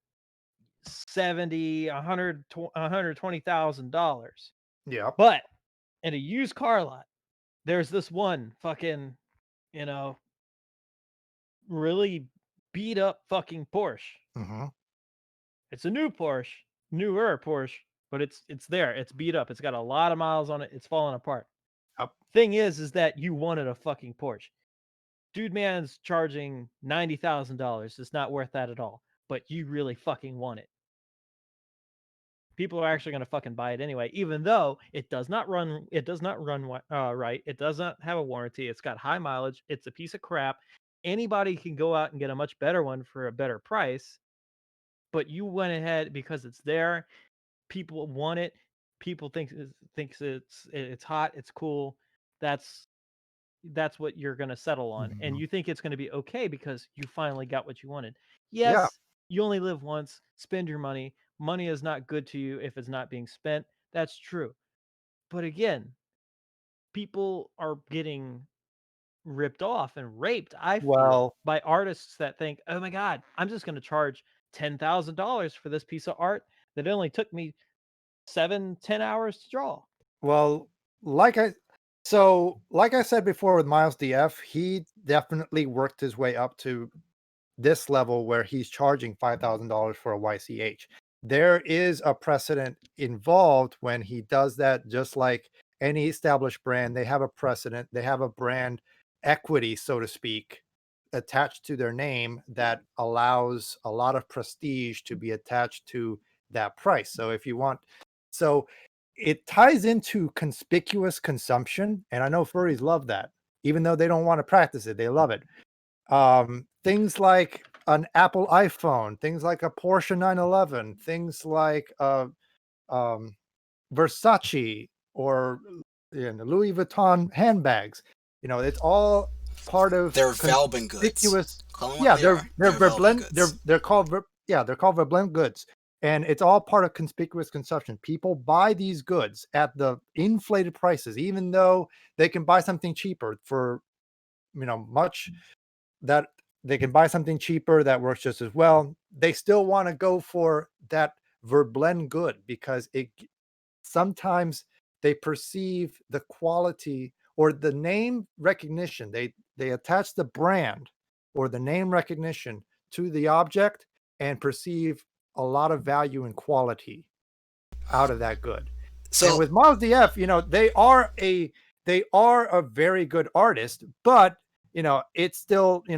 Speaker 3: 70, 100, $120,000.
Speaker 2: Yeah.
Speaker 3: But in a used car lot, there's this one fucking, you know, really beat up fucking Porsche.
Speaker 2: Mhm.
Speaker 3: It's a new Porsche, newer Porsche, but it's there. It's beat up. It's got a lot of miles on it. It's falling apart.
Speaker 2: Yep.
Speaker 3: Thing is that you wanted a fucking Porsche. Dude man's charging $90,000. It's not worth that at all. But you really fucking want it. People are actually going to fucking buy it anyway, even though it does not run. It does not run right. It does not have a warranty. It's got high mileage. It's a piece of crap. Anybody can go out and get a much better one for a better price. But you went ahead because it's there. People want it. People thinks it's hot. It's cool. That's that's what you're going to settle on, and
Speaker 2: Mhm.
Speaker 3: you think it's going to be okay because you finally got what you wanted.
Speaker 2: Yeah.
Speaker 3: Yes, you only live once. Spend your money. Money is not good to you if it's not being spent. That's true. But again, people are getting ripped off and raped, I feel,
Speaker 2: Well,
Speaker 3: by artists that think, oh my God, I'm just going to charge $10,000 for this piece of art that only took me 7, 10 hours to draw.
Speaker 2: well, like I like I said before with Miles DF, he definitely worked his way up to this level where he's charging $5,000 for a YCH. There is a precedent involved when he does that, just like any established brand, they have a precedent, they have a brand equity, so to speak, attached to their name that allows a lot of prestige to be attached to that price. So if you want, so it ties into conspicuous consumption. And I know furries love that, even though they don't want to practice it, they love it. Things like an Apple iPhone, things like a Porsche 911, things like um, Versace or Louis Vuitton handbags. It's all part of
Speaker 1: They're Valbin goods.
Speaker 2: conspicuous.
Speaker 1: Call them what
Speaker 2: Yeah,
Speaker 1: they are. They're
Speaker 2: they're
Speaker 1: Valbin
Speaker 2: blend
Speaker 1: goods.
Speaker 2: they're called they're called Verblend goods, and it's all part of conspicuous consumption. People buy these goods at the inflated prices, even though they can buy something cheaper for much that they can buy something cheaper that works just as well. They still want to go for that Verblend good because sometimes they perceive the quality or the name recognition. They attach the brand or the name recognition to the object and perceive a lot of value and quality out of that good. And
Speaker 1: So
Speaker 2: with Miles DF, they are a very good artist, but it's still,
Speaker 3: Is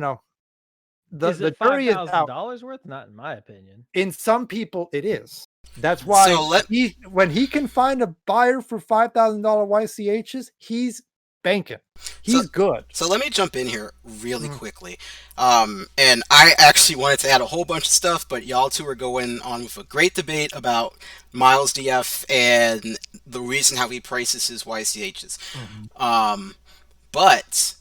Speaker 2: the
Speaker 3: it five
Speaker 2: jury is
Speaker 3: thousand
Speaker 2: out.
Speaker 3: dollars worth? Not in my opinion.
Speaker 2: In some people, it is. That's
Speaker 1: so
Speaker 2: why
Speaker 1: let
Speaker 2: when he can find a buyer for $5,000 YCHs, he's banking.
Speaker 1: so
Speaker 2: He's good.
Speaker 1: so let me jump in here really
Speaker 2: Mhm.
Speaker 1: quickly. And I actually wanted to add a whole bunch of stuff, but y'all two are going on with a great debate about Miles DF and the reason how he prices his YCHs.
Speaker 2: Mhm.
Speaker 1: Um, but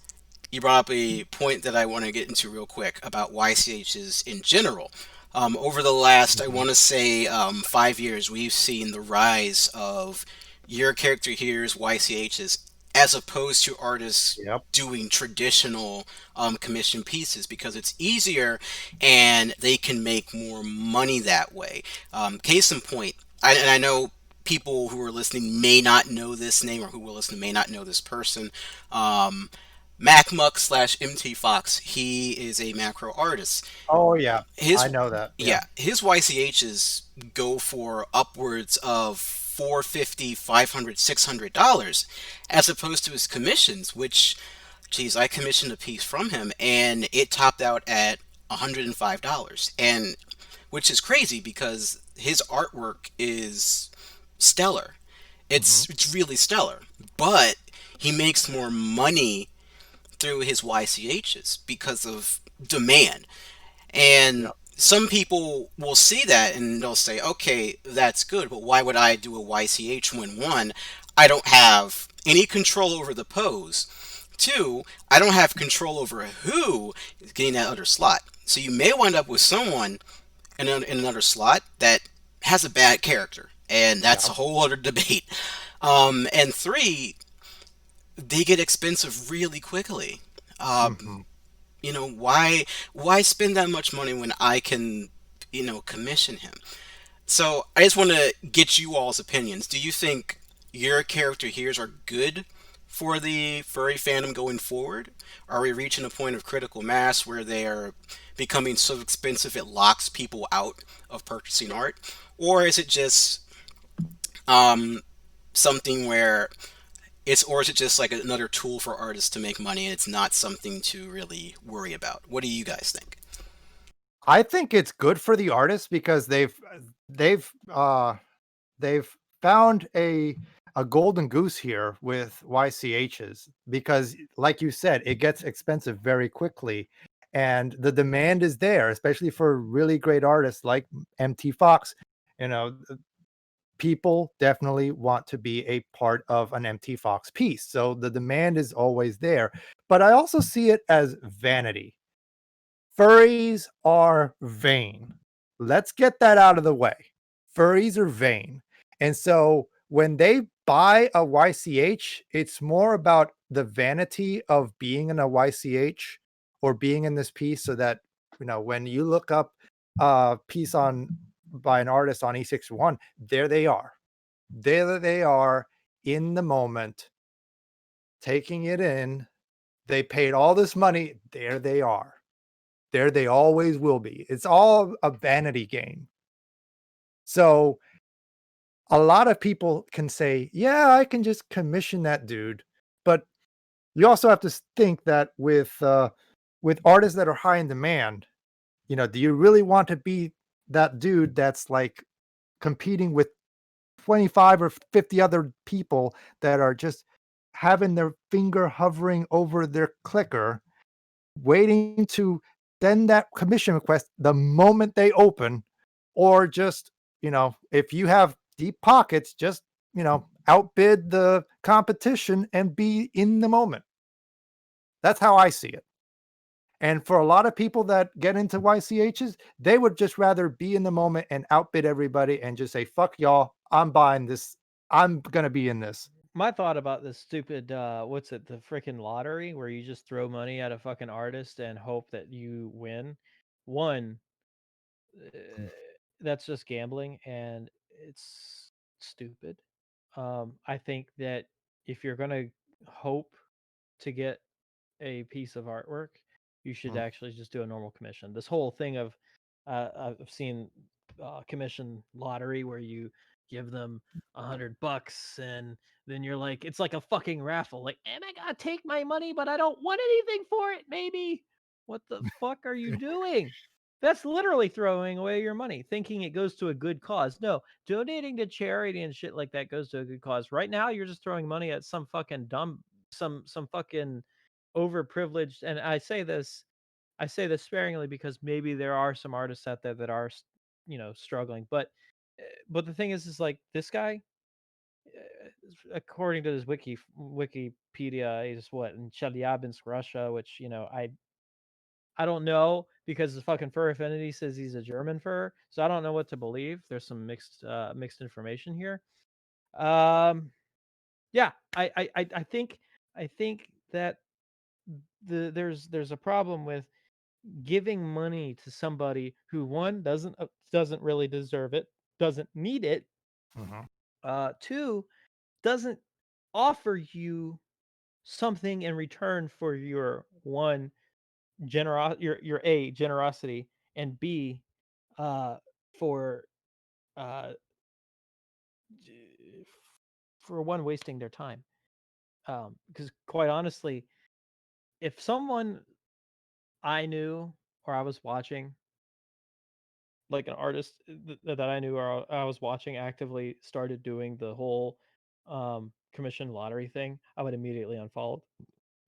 Speaker 1: you brought up a point that I want to get into real quick about YCHs in general. Over the last, I
Speaker 2: Mhm.
Speaker 1: want to say, 5 years, we've seen the rise of your character here's YCHs as opposed to artists
Speaker 2: Yep.
Speaker 1: doing traditional commission pieces because it's easier and they can make more money that way. Case in point, and I know people who are listening may not know this name or who will listen may not know this person. Um, MacMuck slash MT Fox. He is a macro artist.
Speaker 2: Oh yeah, I
Speaker 1: His
Speaker 2: know that. Yeah.
Speaker 1: yeah, his YCHs go for upwards of 450, 500, $600 as opposed to his commissions, which geez, I commissioned a piece from him and it topped out at $105. And which is crazy because his artwork is stellar.
Speaker 2: Mhm.
Speaker 1: It's really stellar. But he makes more money through his YCHs because of demand. And
Speaker 2: Yeah.
Speaker 1: some people will see that and they'll say, okay, that's good, but why would I do a YCH when one, I don't have any control over the pose. Two, I don't have control over who is getting that other slot. So you may wind up with someone in another slot that has a bad character, and that's
Speaker 2: Yeah.
Speaker 1: a whole other debate. And three, they get expensive really quickly.
Speaker 2: Hmm.
Speaker 1: Why spend that much money when I can commission him? So I just want to get you all's opinions. Do you think your character here's are good for the furry fandom going forward? Are we reaching a point of critical mass where they are becoming so expensive it locks people out of purchasing art? Or is it just um, something where or is it just like another tool for artists to make money and it's not something to really worry about? What do you guys think?
Speaker 2: I think it's good for the artists because they've uh they've found a golden goose here with YCHs because like you said, it gets expensive very quickly and the demand is there, especially for really great artists like MT Fox. You know, people definitely want to be a part of an MT Fox piece. So the demand is always there. But I also see it as vanity. Furries are vain. Let's get that out of the way. Furries are vain. And so when they buy a YCH, it's more about the vanity of being in a YCH or being in this piece so that, when you look up a piece on by an artist on E61, there they are. There they are in the moment, taking it in. They paid all this money. There they are. There they always will be. It's all a vanity game. So a lot of people can say, "Yeah, I can just commission that dude." But you also have to think that with artists that are high in demand, do you really want to be that dude that's like competing with 25 or 50 other people that are just having their finger hovering over their clicker waiting to send that commission request the moment they open, or just, if you have deep pockets, just, outbid the competition and be in the moment. That's how I see it. And for a lot of people that get into YCHs, they would just rather be in the moment and outbid everybody and just say, fuck y'all, I'm buying this. I'm going to be in this.
Speaker 3: My thought about this stupid what's it, the freaking lottery where you just throw money at a fucking artist and hope that you win. One, uh, that's just gambling and it's stupid. I think that if you're going to hope to get a piece of artwork, you should
Speaker 2: Mhm,
Speaker 3: actually just do a normal commission. This whole thing of I've seen commission lottery where you give them $100 and then you're like, it's like a fucking raffle. Like, am I gonna take my money, but I don't want anything for it? Maybe. What the fuck are you doing? That's literally throwing away your money, thinking it goes to a good cause. No, donating to charity and shit like that goes to a good cause. Right now, you're just throwing money at some fucking dumb, some fucking overprivileged. And I say this sparingly because maybe there are some artists out there that are, struggling. But the thing is like this guy, according to this Wikipedia, is what in Chelyabinsk, Russia, which I don't know because the fucking fur affinity says he's a German fur, so I don't know what to believe. There's some mixed information here. Um, yeah, I think that there's a problem with giving money to somebody who one doesn't really deserve it, doesn't need it,
Speaker 2: mhm,
Speaker 3: two doesn't offer you something in return for your one your a generosity and b uh for uh for one wasting their time. Because quite honestly, if someone I knew or I was watching, like an artist that I knew or I was watching actively started doing the whole commission lottery thing, I would immediately unfollow,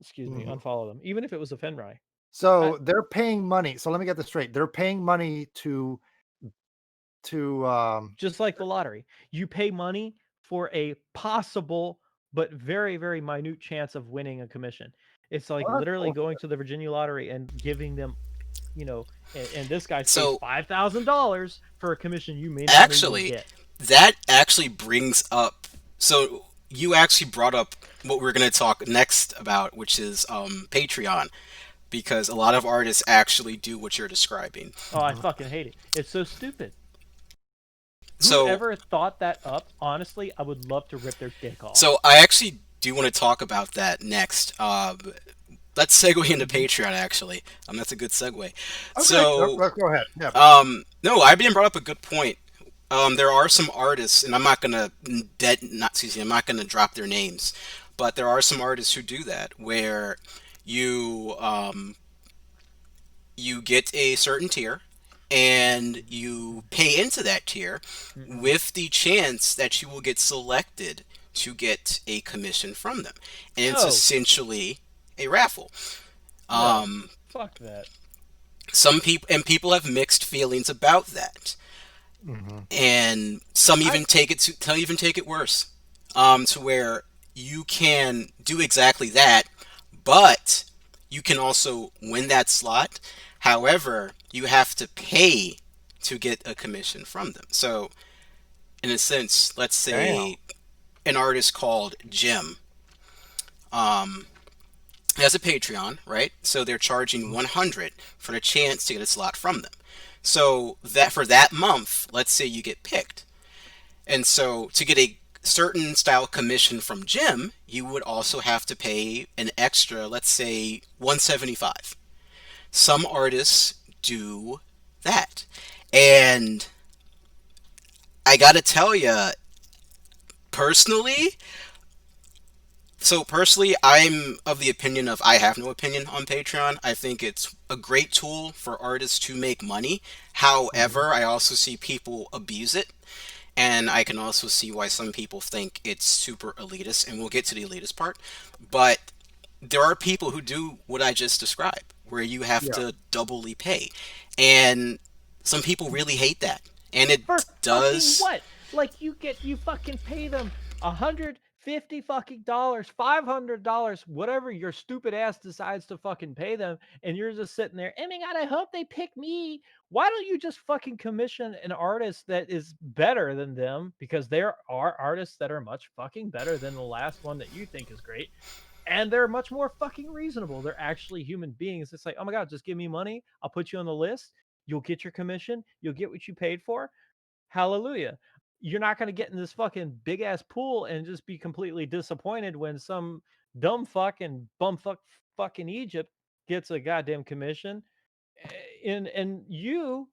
Speaker 3: excuse me,
Speaker 2: mhm.
Speaker 3: unfollow them, even if it was a Fenrai.
Speaker 2: So they're paying money. So let me get this straight. They're paying money to
Speaker 3: Just like the lottery, you pay money for a possible but very, very minute chance of winning a commission. It's like
Speaker 2: oh, that's
Speaker 3: literally
Speaker 2: cool.
Speaker 3: going to the Virginia lottery and giving them, and this guy's paid
Speaker 1: So
Speaker 3: $5,000 for a commission you may not even
Speaker 1: actually,
Speaker 3: get.
Speaker 1: that actually brings up. So you actually brought up what we're going to talk next about, which is Patreon, because a lot of artists actually do what you're describing.
Speaker 3: Oh, I fucking hate it. It's so stupid.
Speaker 1: So
Speaker 3: Whoever thought that up, honestly, I would love to rip their dick off.
Speaker 1: so I actually do want to talk about that next. Let's segue into Patreon. Actually, that's a good segue.
Speaker 2: Okay,
Speaker 1: So
Speaker 2: go ahead. Yeah.
Speaker 1: no, IBM brought up a good point. There are some artists, and I'm not gonna I'm not gonna drop their names, but there are some artists who do that, where you you get a certain tier, and you pay into that tier
Speaker 3: Mm-mm.
Speaker 1: with the chance that you will get selected to get a commission from them, and it's
Speaker 3: No,
Speaker 1: essentially a raffle.
Speaker 3: no,
Speaker 1: Um,
Speaker 3: fuck that.
Speaker 1: some people have mixed feelings about that,
Speaker 2: Hmm.
Speaker 1: and some
Speaker 3: I
Speaker 1: even take it worse, to where you can do exactly that, but you can also win that slot. However, you have to pay to get a commission from them. So, in a sense, let's
Speaker 2: Damn.
Speaker 1: say an artist called Jim um, has a Patreon, right? So they're charging 100 for the chance to get a slot from them. So that for that month, let's say you get picked. And so to get a certain style commission from Jim, you would also have to pay an extra, let's say 175. Some artists do that. And I got to tell you, personally, personally, I'm of the opinion of I have no opinion on Patreon. I think it's a great tool for artists to make money.
Speaker 2: Hmm.
Speaker 1: However, I also see people abuse it. And I can also see why some people think it's super elitist, and we'll get to the elitist part. But there are people who do what I just described, where you have
Speaker 2: Yeah.
Speaker 1: to doubly pay. And some people really hate that. And it
Speaker 3: For fucking
Speaker 1: does.
Speaker 3: what? Like you fucking pay them $150 fucking dollars, $500, whatever your stupid ass decides to fucking pay them, and you're just sitting there. Oh my god, I hope they pick me. Why don't you just fucking commission an artist that is better than them? Because there are artists that are much fucking better than the last one that you think is great, and they're much more fucking reasonable. They're actually human beings. It's like, oh my god, just give me money. I'll put you on the list. You'll get your commission. You'll get what you paid for. Hallelujah. You're not going to get in this fucking big ass pool and just be completely disappointed when some dumb fuck and fuck in Egypt gets a goddamn commission. And you,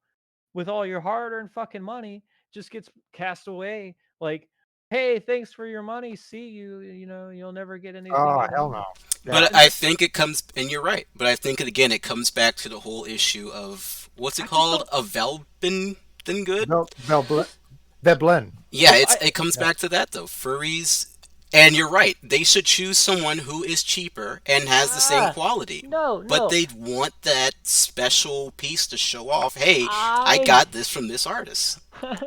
Speaker 3: with all your hard earned fucking money, just gets cast away. Like, hey, thanks for your money. See you. You'll never get anything
Speaker 2: Oh,
Speaker 3: at
Speaker 2: hell no.
Speaker 3: all.
Speaker 2: Yeah.
Speaker 1: But
Speaker 3: And
Speaker 1: I
Speaker 3: that's
Speaker 1: think it comes, and you're right. But I think again, it comes back to the whole issue of what's it
Speaker 3: I just
Speaker 1: called,
Speaker 3: don't
Speaker 1: a Velbin then good.
Speaker 3: just
Speaker 2: Veblen.
Speaker 1: Yeah,
Speaker 3: I
Speaker 1: it comes
Speaker 2: Yeah.
Speaker 1: back to that though. Furries, and you're right. They should choose someone who is cheaper and has the same
Speaker 3: ah
Speaker 1: quality.
Speaker 3: no
Speaker 1: But
Speaker 3: no
Speaker 1: they want that special piece to show off. Hey, I
Speaker 3: I
Speaker 1: got this from this artist.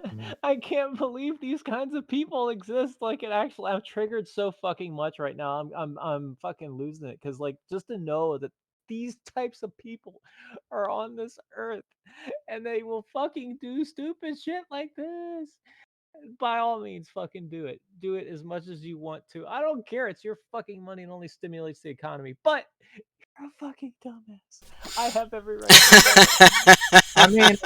Speaker 2: Mm.
Speaker 3: I can't believe these kinds of people exist. Like it actually, I'm triggered so fucking much right now. I'm fucking losing it because like just to know that these types of people are on this earth and they will fucking do stupid shit like this. By all means, fucking do it. Do it as much as you want to. I don't care. It's your fucking money and only stimulates the economy. But you're a fucking dumbass. I have every right to say it.
Speaker 2: I mean,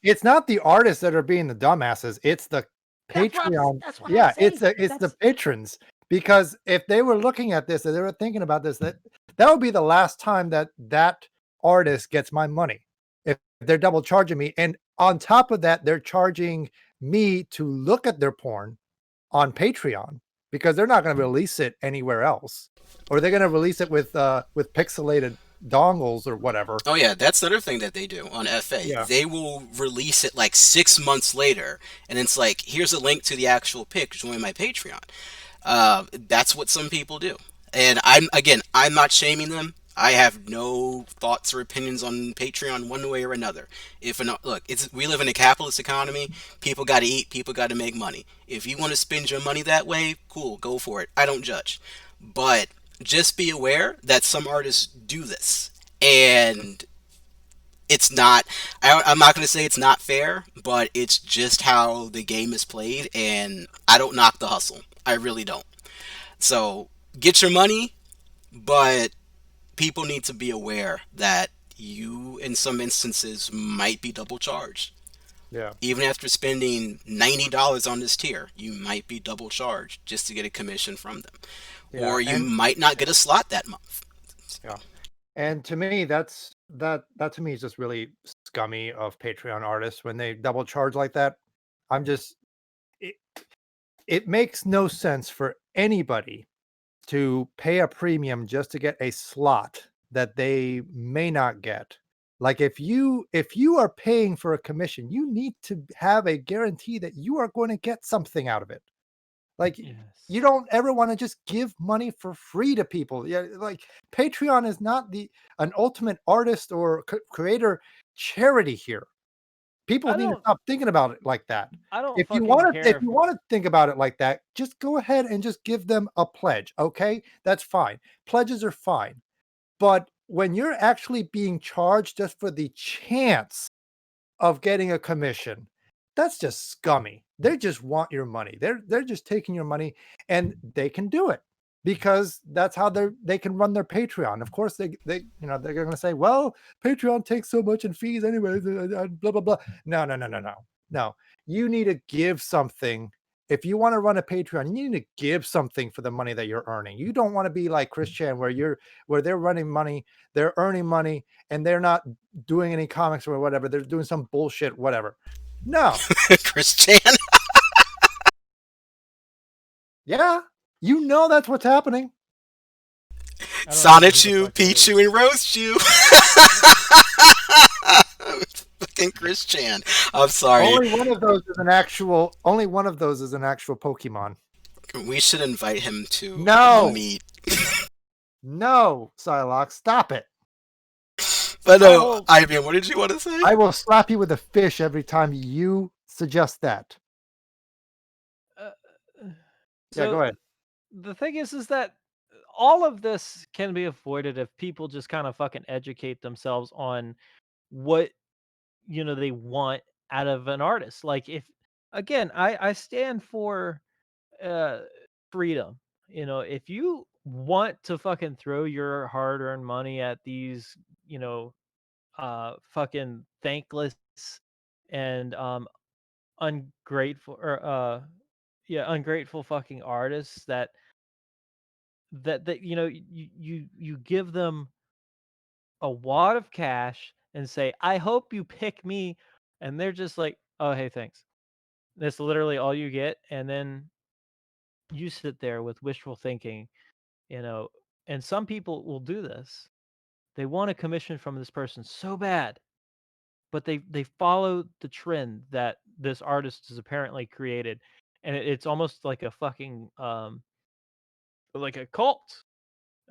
Speaker 2: it's not the artists that are being the dumbasses. It's the Patreon.
Speaker 3: That's what I'm
Speaker 2: Yeah,
Speaker 3: saying.
Speaker 2: it's the
Speaker 3: That's
Speaker 2: patrons. Because if they were looking at this and they were thinking about this, that would be the last time that that artist gets my money. If they're double charging me, and on top of that, they're charging me to look at their porn on Patreon because they're not going to release it anywhere else, or they're going to release it with pixelated dongles or whatever.
Speaker 1: Oh yeah, that's the other thing that they do on FA.
Speaker 2: Yeah.
Speaker 1: They will release it like 6 months later, and it's like, here's a link to the actual pic. Join my Patreon. That's what some people do, and I'm not shaming them. I have no thoughts or opinions on Patreon one way or another. If an look, it's we live in a capitalist economy. People got to eat. People got to make money. If you want to spend your money that way, cool, go for it. I don't judge, but just be aware that some artists do this, and it's not. I'm not going to say it's not fair, but it's just how the game is played, and I don't knock the hustle. I really don't. So get your money, but people need to be aware that you, in some instances, might be double charged.
Speaker 2: Yeah.
Speaker 1: Even after spending $90 on this tier, you might be double charged just to get a commission from them.
Speaker 2: Yeah.
Speaker 1: Or you might not get a slot that month.
Speaker 2: Yeah. And to me, that to me is just really scummy of Patreon artists when they double charge like that. I'm just it, it makes no sense for anybody to pay a premium just to get a slot that they may not get. Like if you are paying for a commission, you need to have a guarantee that you are going to get something out of it. Like you
Speaker 3: Yes.
Speaker 2: don't ever want to just give money for free to people. Yeah, like Patreon is not the an ultimate artist or creator charity here. People
Speaker 3: I
Speaker 2: need to
Speaker 3: don't
Speaker 2: stop thinking about it like that.
Speaker 3: I don't
Speaker 2: If you
Speaker 3: fucking
Speaker 2: want to,
Speaker 3: care
Speaker 2: if
Speaker 3: if
Speaker 2: you want to think about it like that, just go ahead and just give them a pledge. Okay, that's fine. Pledges are fine, but when you're actually being charged just for the chance of getting a commission, that's just scummy. They just want your money. They're just taking your money, and they can do it because that's how they can run their Patreon. Of course, they they're going to say, well, Patreon takes so much in fees anyways, blah blah blah. No, no, no, no, no, no. You need to give something. If you want to run a Patreon, you need to give something for the money that you're earning. You don't want to be like Chris Chan, where they're running money, they're earning money, and they're not doing any comics or whatever. They're doing some bullshit, whatever. No.
Speaker 1: Chris Chan.
Speaker 2: Yeah. You know that's what's happening.
Speaker 3: I don't even know who
Speaker 1: Sonic
Speaker 3: the
Speaker 1: you,
Speaker 3: fuck that
Speaker 1: Peach you,
Speaker 3: is.
Speaker 1: and Roast you. Fucking Chris Chan. I'm sorry.
Speaker 2: Only one of those is an actual Pokemon.
Speaker 1: We should invite him to a
Speaker 2: No.
Speaker 1: meet.
Speaker 2: No, Psylocke, stop it.
Speaker 1: But
Speaker 3: My
Speaker 1: no,
Speaker 3: whole
Speaker 1: I mean, what did you want to say?
Speaker 2: I will slap you with a fish every time you suggest that.
Speaker 3: uh, uh,
Speaker 2: Yeah, go
Speaker 3: so
Speaker 2: ahead.
Speaker 3: the thing is that all of this can be avoided if people just kind of fucking educate themselves on what they want out of an artist. Like, if again, I stand for uh freedom. If you want to fucking throw your hard-earned money at these, fucking thankless and ungrateful, or yeah, ungrateful fucking artists, that you give them a wad of cash and say, I hope you pick me, and they're just like, oh, hey, thanks. That's literally all you get. And then you sit there with wishful thinking, you know and some people will do this. They want a commission from this person so bad, but they follow the trend that this artist has apparently created, and it's almost like a fucking like um a cult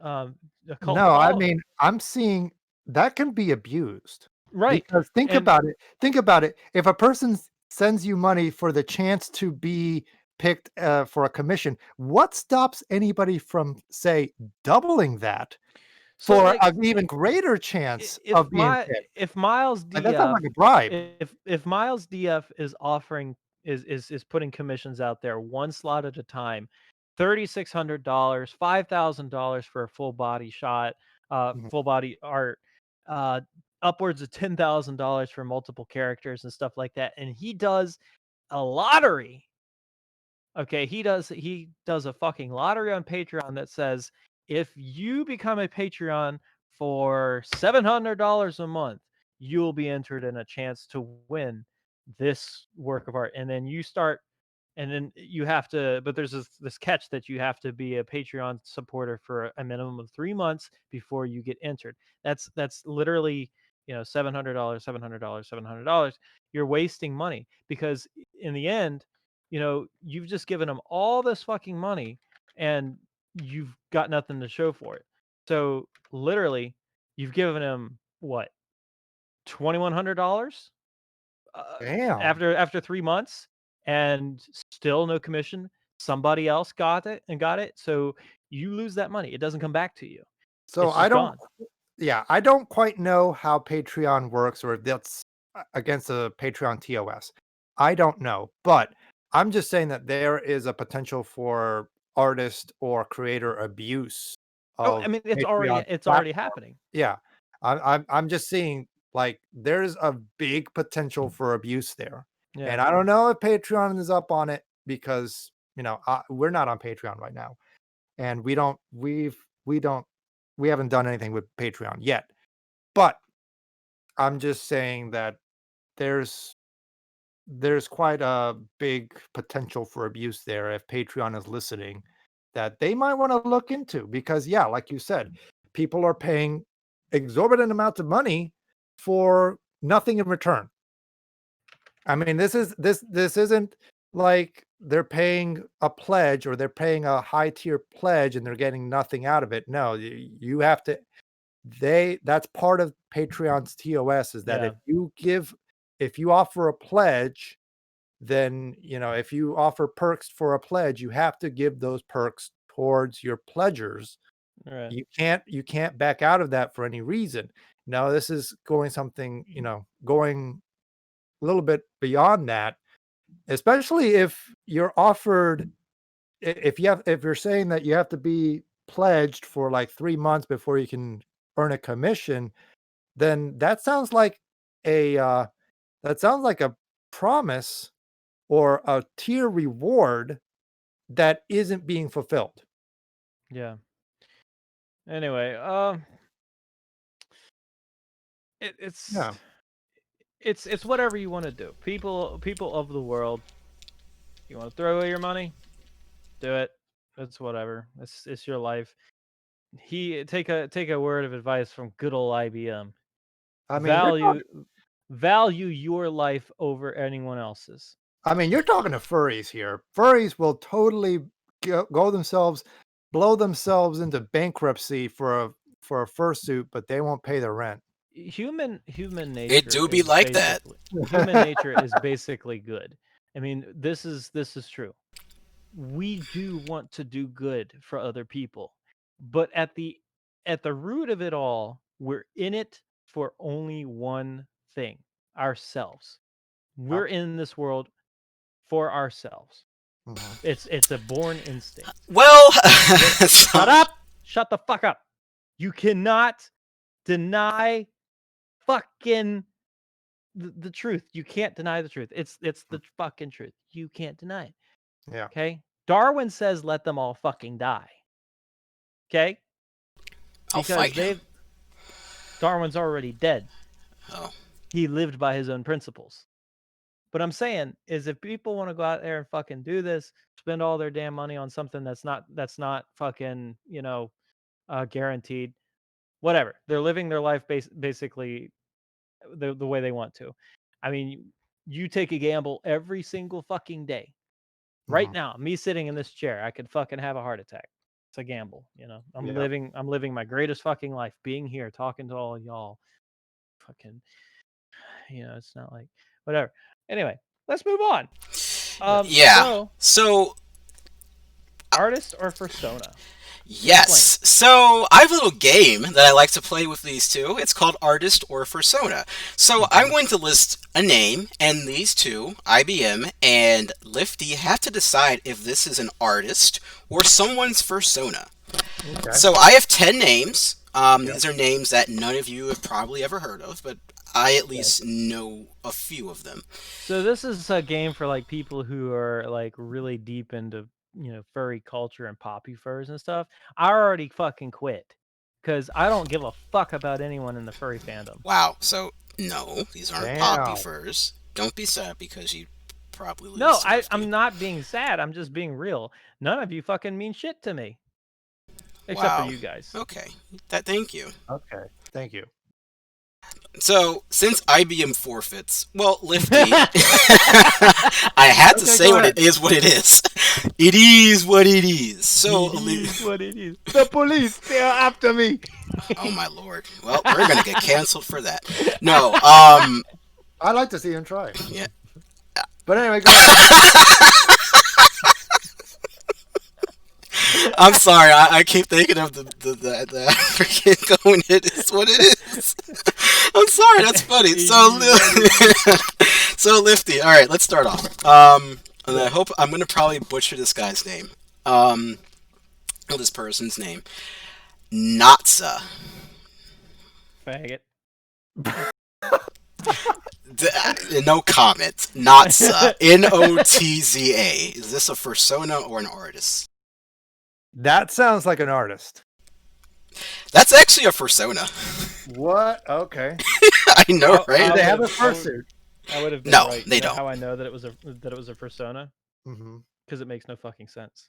Speaker 2: No, I
Speaker 3: following.
Speaker 2: mean, I'm seeing that can be abused
Speaker 3: Right.
Speaker 2: because think
Speaker 3: And
Speaker 2: about it. Think about it. If a person sends you money for the chance to be picked for a commission, what stops anybody from, say, doubling that
Speaker 3: so,
Speaker 2: for
Speaker 3: like,
Speaker 2: an even greater chance
Speaker 3: if
Speaker 2: of being
Speaker 3: my
Speaker 2: picked?
Speaker 3: if Miles
Speaker 2: Like, that sounds
Speaker 3: DF
Speaker 2: like a bribe.
Speaker 3: if Miles DF is offering is putting commissions out there one slot at a time, $3,600, $5,000 for a full body shot,
Speaker 2: Mhm.
Speaker 3: full body art, uh, upwards of $10,000 for multiple characters and stuff like that, and he does a lottery. Okay, he does a fucking lottery on Patreon that says, if you become a Patreon for $700 a month, you will be entered in a chance to win this work of art. And then you have to, but there's this catch that you have to be a Patreon supporter for a minimum of 3 months before you get entered. That's literally, $700, $700, $700. You're wasting money because in the end, you've just given them all this fucking money, and you've got nothing to show for it. So literally, you've given him what, $2,100
Speaker 2: Damn.
Speaker 3: after 3 months, and still no commission. Somebody else got it. So you lose that money. It doesn't come back to you.
Speaker 2: So
Speaker 3: It's
Speaker 2: I
Speaker 3: just
Speaker 2: don't.
Speaker 3: gone.
Speaker 2: Yeah, I don't quite know how Patreon works, or if that's against the Patreon TOS. I don't know, but I'm just saying that there is a potential for artist or creator abuse
Speaker 3: Oh, I
Speaker 2: of
Speaker 3: mean,
Speaker 2: Patreon
Speaker 3: it's already
Speaker 2: platform.
Speaker 3: happening.
Speaker 2: Yeah, I'm just seeing like there's a big potential for abuse there, and
Speaker 3: Yeah.
Speaker 2: I don't know if Patreon is up on it because we're not on Patreon right now, and we don't we haven't done anything with Patreon yet. But I'm just saying that there's there's quite a big potential for abuse there if Patreon is listening that they might want to look into because yeah, like you said, people are paying exorbitant amounts of money for nothing in return. I mean, this isn't like they're paying a pledge or they're paying a high tier pledge and they're getting nothing out of it. No, you have to that's part of Patreon's TOS is that
Speaker 3: Yeah.
Speaker 2: if you offer a pledge, then, if you offer perks for a pledge, you have to give those perks towards your pledgers.
Speaker 3: All right.
Speaker 2: You can't back out of that for any reason. No, this is going a little bit beyond that, especially if you're offered if you're saying that you have to be pledged for like 3 months before you can earn a commission, then a, uh, that sounds like a promise or a tier reward that isn't being fulfilled.
Speaker 3: Yeah. Anyway, it, it's
Speaker 2: Yeah.
Speaker 3: it's whatever you want to do. People of the world, you want to throw away your money, do it. It's whatever. It's your life. Take a word of advice from good old IBM.
Speaker 2: I mean, you're
Speaker 3: Value
Speaker 2: talking
Speaker 3: value your life over anyone else's.
Speaker 2: I mean, you're talking to furries here. Furries will totally go themselves blow themselves into bankruptcy for a fursuit, but they won't pay the rent.
Speaker 3: Human
Speaker 1: It
Speaker 3: nature
Speaker 1: do be
Speaker 3: is
Speaker 1: like that.
Speaker 3: basically human nature is basically good. I mean, this is true. We do want to do good for other people, but at the root of it all, we're in it for only one thing: ourselves.
Speaker 2: Yep.
Speaker 3: We're in this world for ourselves.
Speaker 2: Mhm.
Speaker 3: It's a born instinct.
Speaker 1: Well, so-
Speaker 3: Shut up! Shut the fuck up! You cannot deny fucking the truth. You can't deny the truth. It's the fucking truth. You can't deny it.
Speaker 2: Yeah.
Speaker 3: Okay? Darwin says let them all fucking die. Okay?
Speaker 1: I'll
Speaker 3: Because
Speaker 1: fight him.
Speaker 3: Darwin's already dead.
Speaker 1: Oh,
Speaker 3: He lived by his own principles. But I'm saying is if people want to go out there and fucking do this, spend all their damn money on something that's not fucking, guaranteed, whatever. They're living their life basically the way they want to. I mean, you take a gamble every single fucking day. Right
Speaker 2: Mhm.
Speaker 3: now, me sitting in this chair, I could fucking have a heart attack. It's a gamble, I'm
Speaker 2: Yep.
Speaker 3: living my greatest fucking life, being here, talking to all y'all. Fucking, it's not like whatever. Anyway, let's move on.
Speaker 1: yeah.
Speaker 3: So
Speaker 1: So,
Speaker 3: artist or persona?
Speaker 1: yes. So, I have a little game that I like to play with these two. It's called Artist or Fursona. So, I'm
Speaker 2: Mhm.
Speaker 1: going to list a name, and these two, IBM and Lifty, have to decide if this is an artist or someone's Fursona.
Speaker 2: Okay.
Speaker 1: So, I have 10 names.
Speaker 2: Yep.
Speaker 1: These are names that none of you have probably ever heard of, but I at
Speaker 3: Okay.
Speaker 1: least know a few of them.
Speaker 3: So this is a game for like people who are like really deep into furry culture and poppy furs and stuff. I already fucking quit because I don't give a fuck about anyone in the furry fandom.
Speaker 1: Wow. So, no, these aren't poppy
Speaker 2: Damn.
Speaker 1: furs. Don't be sad because you probably
Speaker 3: No,
Speaker 1: lose to
Speaker 3: I'm
Speaker 1: Lifty.
Speaker 3: not being sad. I'm just being real. None of you fucking mean shit to me, except for
Speaker 1: Wow.
Speaker 3: you guys.
Speaker 1: Okay. Thank you.
Speaker 2: Okay. Thank you.
Speaker 1: So, since IBM forfeits, well, Lifty, I had to
Speaker 2: Okay,
Speaker 1: say
Speaker 2: go
Speaker 1: what
Speaker 2: ahead.
Speaker 1: it is. What it is. It is what it is. So,
Speaker 3: It is what it is. The police, they're after me.
Speaker 1: oh my lord. Well, we're gonna get canceled for that. No.
Speaker 2: I like to see him try.
Speaker 1: Yeah.
Speaker 2: But anyway, go ahead.
Speaker 1: I'm sorry. I keep thinking of the freaking going. It is what it is. I'm sorry. That's funny. So Lifty. All right. Let's start off. And I hope I'm gonna probably butcher this guy's name. Or this person's name. Natsa.
Speaker 3: Faggot.
Speaker 1: No comment. Natsa. Notza. Is this a fursona or an artist?
Speaker 2: That sounds like an artist.
Speaker 1: That's actually a fursona.
Speaker 2: What? Okay.
Speaker 1: I know,
Speaker 3: Oh,
Speaker 1: right?
Speaker 2: Do they have a
Speaker 3: would've-
Speaker 2: fursuit?
Speaker 3: I would have been
Speaker 1: No,
Speaker 3: right.
Speaker 1: they
Speaker 3: You know
Speaker 1: don't.
Speaker 3: How I know that it was a Fursona?
Speaker 2: Mm-hmm.
Speaker 3: Because it makes no fucking sense.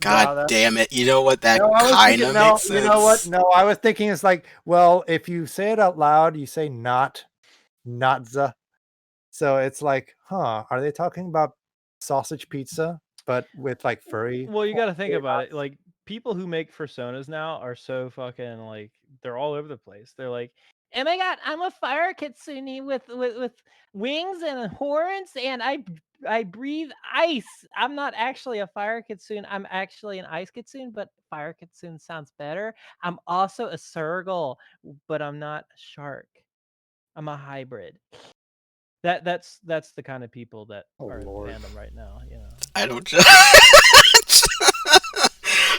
Speaker 1: God damn it. You know what? That
Speaker 2: No, I was
Speaker 1: kind
Speaker 2: thinking,
Speaker 1: of
Speaker 2: no,
Speaker 1: makes sense.
Speaker 2: you know what? No, I was thinking it's like, well, if you say it out loud, you say notza. So it's like, are they talking about sausage pizza, but with like furry?
Speaker 3: Well, you got to think
Speaker 2: furry
Speaker 3: about
Speaker 2: knots?
Speaker 3: it. Like people who make Fursonas now are so fucking like they're all over the place. They're like, oh my god, I'm a fire kitsune with wings and horns, and I breathe ice. I'm not actually a fire kitsune. I'm actually an ice kitsune, but fire kitsune sounds better. I'm also a Sergal, but I'm not a shark. I'm a hybrid. That's the kind of people that
Speaker 2: Oh,
Speaker 3: are in
Speaker 2: Lord.
Speaker 3: fandom right now. You know.
Speaker 1: I don't judge.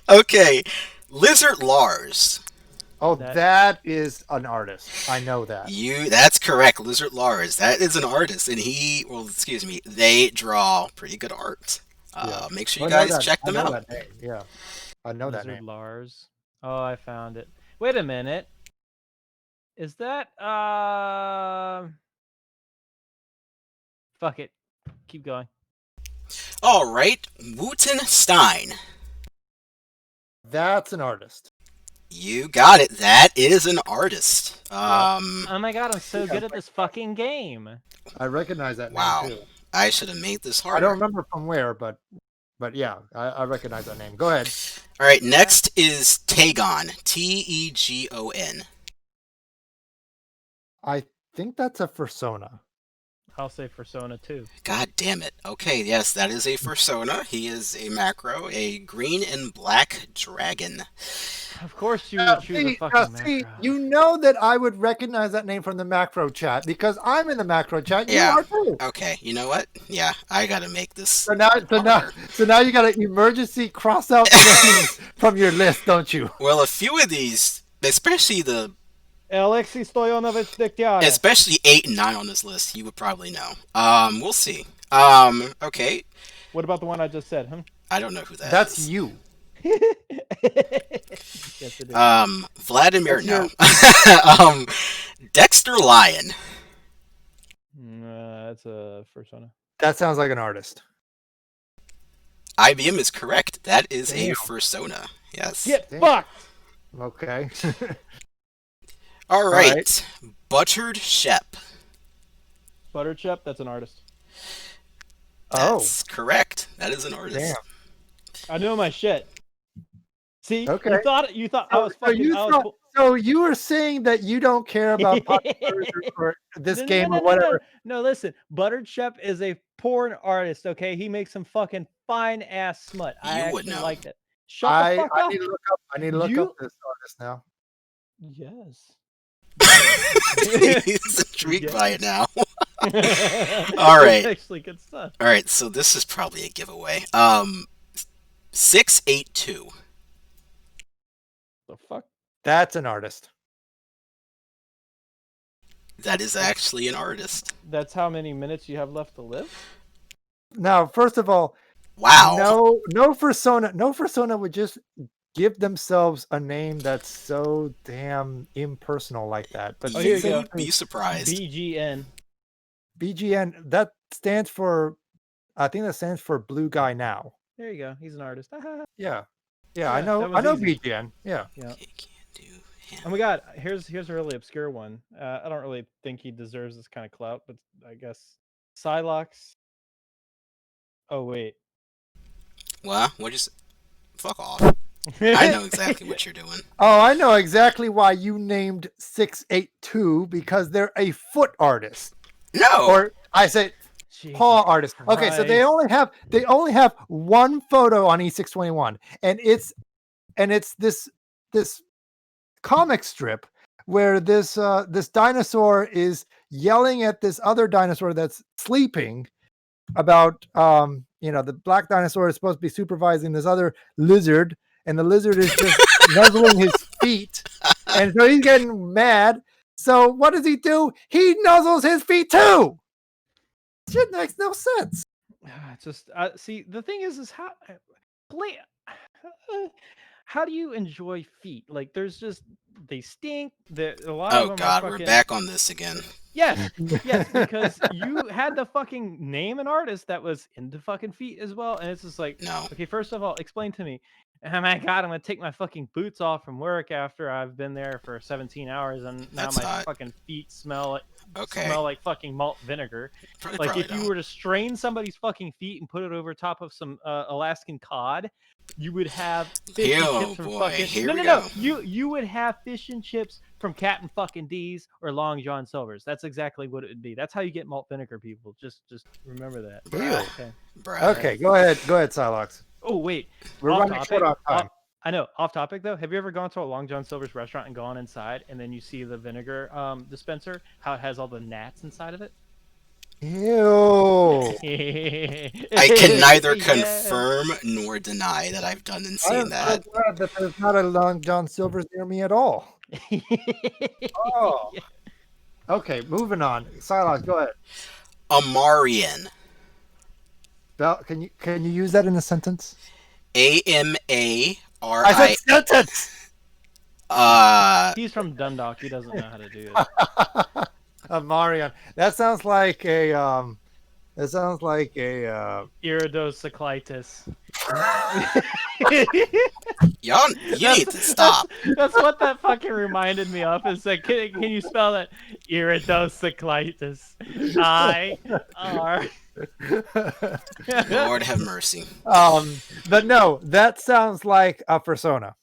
Speaker 1: Okay. Lizard Lars.
Speaker 2: Oh,
Speaker 3: That-
Speaker 2: that is an artist. I know that.
Speaker 1: That's correct. Lizard Lars. That is an artist. And they draw pretty good art.
Speaker 2: Yeah.
Speaker 1: Make sure you
Speaker 2: I know
Speaker 1: guys
Speaker 2: that-
Speaker 1: check
Speaker 2: I
Speaker 1: them
Speaker 2: know
Speaker 1: out.
Speaker 2: that name. Yeah, I know that
Speaker 3: Lizard
Speaker 2: name.
Speaker 3: Lars. Oh, I found it. Wait a minute. Is that fuck it. Keep going.
Speaker 1: All right. Wooten Stein.
Speaker 2: That's an artist.
Speaker 1: You got it. That is an artist.
Speaker 3: Oh my god, I'm so good at this fucking game.
Speaker 2: I recognize that
Speaker 1: Wow.
Speaker 2: name too.
Speaker 1: I should have made this harder.
Speaker 2: I don't remember from where, but yeah, I recognize that name. Go ahead.
Speaker 1: All right, next is Tegon. Tegon.
Speaker 2: I think that's a fursona.
Speaker 3: I'll say Fursona too.
Speaker 1: God damn it. Okay, yes, that is a fursona. He is a macro, a green and black dragon.
Speaker 3: Of course you would choose a fucking macro.
Speaker 2: You know that I would recognize that name from the macro chat because I'm in the macro chat.
Speaker 1: Yeah.
Speaker 2: You are too.
Speaker 1: Okay, you know what? Yeah, I gotta make this.
Speaker 2: So now you got to emergency cross out names from your list, don't you?
Speaker 1: Well, a few of these, especially
Speaker 3: Alexei Stoyanovich Degtyarev.
Speaker 1: especially 8 and 9 on this list, you would probably know. We'll see. Okay.
Speaker 3: What about the one I just said, huh?
Speaker 1: I don't know who that is.
Speaker 2: That's you.
Speaker 3: Yes, it is.
Speaker 1: Vladimir,
Speaker 2: That's
Speaker 1: no. Dexter Lion.
Speaker 3: That's a Fursona.
Speaker 2: That sounds like an artist.
Speaker 1: IBM is correct. That is a
Speaker 2: Damn.
Speaker 1: fursona. Yes.
Speaker 3: Get
Speaker 2: Damn.
Speaker 3: fucked!
Speaker 2: Okay.
Speaker 1: All right.
Speaker 2: right.
Speaker 1: Butchered Shep.
Speaker 3: Butterchip, that's an artist.
Speaker 1: That's correct. That is an artist.
Speaker 2: Damn.
Speaker 3: I know my shit. See,
Speaker 2: Okay.
Speaker 3: you thought I was fucking.
Speaker 2: So you were saying that you don't care about popular or this game or whatever.
Speaker 3: No, listen. Buttered Shep is a porn artist. Okay, he makes some fucking fine ass smut. I
Speaker 1: You would
Speaker 3: actually
Speaker 1: know.
Speaker 3: liked it. Shut the fuck
Speaker 2: I
Speaker 3: up.
Speaker 2: need to look up. I need to look
Speaker 3: You-
Speaker 2: up this artist now.
Speaker 3: Yes.
Speaker 1: He's intrigued by it now.
Speaker 3: All
Speaker 1: right.
Speaker 3: Actually, good stuff.
Speaker 1: All right, so this is probably a giveaway. 682.
Speaker 3: The fuck?
Speaker 2: That's an artist.
Speaker 1: That is actually an artist.
Speaker 3: That's how many minutes you have left to live?
Speaker 2: Now, first of all,
Speaker 1: Wow.
Speaker 2: no fursona would just give themselves a name that's so damn impersonal like that. But
Speaker 3: Oh, here you
Speaker 1: You
Speaker 3: go.
Speaker 1: would be surprised.
Speaker 3: BGN.
Speaker 2: BGN, that stands for, I think that stands for Blue Guy Now.
Speaker 3: There you go. He's an artist.
Speaker 2: Yeah. Yeah,
Speaker 3: Yeah,
Speaker 2: I know
Speaker 3: that was easy.
Speaker 2: BGN. Yeah.
Speaker 3: Yeah.
Speaker 1: He can't do
Speaker 3: Oh my god, here's a really obscure one. I don't really think he deserves this kind of clout, but I guess Psylocke. Oh wait.
Speaker 1: What? What just? Fuck off. I know exactly what you're doing.
Speaker 2: Oh, I know exactly why you named 682 because they're a foot artist.
Speaker 1: No.
Speaker 2: Or I say
Speaker 3: Jesus
Speaker 2: paw artist. Okay, so they
Speaker 3: Christ.
Speaker 2: only have one photo on E621, and it's this comic strip where this dinosaur is yelling at this other dinosaur that's sleeping about the black dinosaur is supposed to be supervising this other lizard, and the lizard is just nuzzling his feet, and so he's getting mad. So what does he do? He nuzzles his feet too. Shit makes no sense.
Speaker 3: It's just see the thing is how play how do you enjoy feet? Like there's just they stink. A lot of
Speaker 1: Oh
Speaker 3: them
Speaker 1: God,
Speaker 3: are
Speaker 1: we're
Speaker 3: fucking
Speaker 1: back on this again.
Speaker 3: yes, yes, because you had to fucking name an artist that was into fucking feet as well, and it's just like
Speaker 1: No.
Speaker 3: okay, first of all, explain to me. Oh my god, I'm gonna take my fucking boots off from work after I've been there for 17 hours, and now
Speaker 1: That's
Speaker 3: my
Speaker 1: hot.
Speaker 3: fucking feet smell
Speaker 1: Okay.
Speaker 3: like fucking malt vinegar. Like
Speaker 1: Probably
Speaker 3: if you
Speaker 1: don't.
Speaker 3: were to strain somebody's fucking feet and put it over top of some Alaskan cod, you would have fish and
Speaker 1: Ew,
Speaker 3: chips from
Speaker 1: boy,
Speaker 3: fucking
Speaker 1: here
Speaker 3: no
Speaker 1: we
Speaker 3: no
Speaker 1: go.
Speaker 3: no you would have fish and chips from Captain fucking D's or Long John Silver's. That's exactly what it would be. That's how you get malt vinegar, people. Just remember that.
Speaker 1: Bruh.
Speaker 3: Okay.
Speaker 1: Bruh.
Speaker 2: Okay, go ahead, Psylocke.
Speaker 3: Oh wait,
Speaker 2: We're
Speaker 3: off
Speaker 2: running
Speaker 3: topic.
Speaker 2: short on time.
Speaker 3: I know. Off topic though. Have you ever gone to a Long John Silver's restaurant and gone inside and then you see the vinegar dispenser? How it has all the gnats inside of it.
Speaker 2: Ew.
Speaker 1: I can neither confirm nor deny that I've done and
Speaker 2: I
Speaker 1: seen
Speaker 2: am
Speaker 1: that.
Speaker 2: so glad that there's not a Long John Silver's near me at all. Oh. Okay, moving on. Psylocke, go ahead.
Speaker 1: Amarian.
Speaker 2: Bell, can you use that in a sentence?
Speaker 1: AMARI.
Speaker 2: I said sentence.
Speaker 3: He's from Dundalk. He doesn't know how to do it.
Speaker 2: Marion. That sounds like a
Speaker 3: Iridocyclitis.
Speaker 1: Y'all, you need to stop.
Speaker 3: That's what that fucking reminded me of. Is like, can you spell that? Iridocyclitis. IR.
Speaker 1: Lord have mercy.
Speaker 2: But no, that sounds like a Fursona.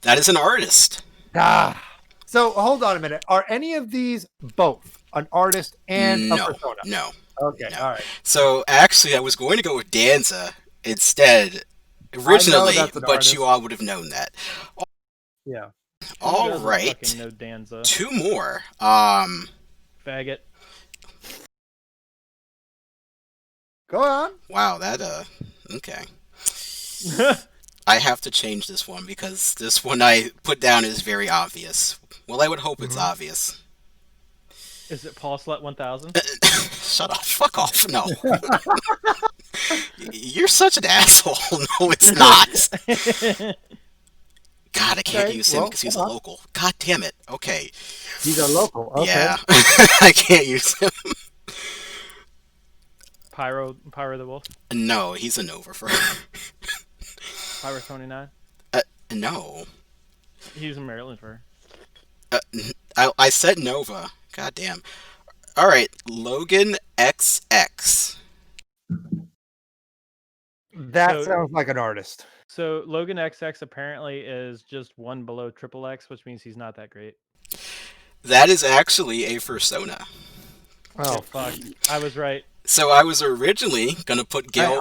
Speaker 1: That is an artist.
Speaker 2: Ah. So hold on a minute. Are any of these both an artist and a Fursona?
Speaker 1: No.
Speaker 2: Okay,
Speaker 1: No.
Speaker 2: all right.
Speaker 1: So actually, I was going to go with Danza instead originally,
Speaker 2: that's an
Speaker 1: but
Speaker 2: artist.
Speaker 1: you all would have known that.
Speaker 2: Yeah.
Speaker 1: All
Speaker 3: Doesn't
Speaker 1: right,
Speaker 3: fucking know Danza.
Speaker 1: 2 more.
Speaker 3: Faggot.
Speaker 2: Go on.
Speaker 1: Wow, that okay. I have to change this one because this one I put down is very obvious. Well, I would hope it's obvious.
Speaker 3: Is it Paul Slut 1000?
Speaker 1: Shut up. Fuck off. No. You're such an asshole. No, it's not. God, I can't
Speaker 2: Okay,
Speaker 1: use him
Speaker 2: well,
Speaker 1: because he's a local. God damn it. Okay.
Speaker 2: He's a local. Okay.
Speaker 1: Yeah. I can't use him.
Speaker 3: Pyro the Wolf?
Speaker 1: No, he's a Nova for
Speaker 3: Pyro 29?
Speaker 1: No.
Speaker 3: He's in Maryland for
Speaker 1: I said Nova. God damn. Alright, Logan XX.
Speaker 2: That sounds like an artist.
Speaker 3: So Logan XX apparently is just one below Triple X, which means he's not that great.
Speaker 1: That is actually a Fursona.
Speaker 2: Oh,
Speaker 3: fuck! I was right.
Speaker 1: So I was originally gonna put Gil.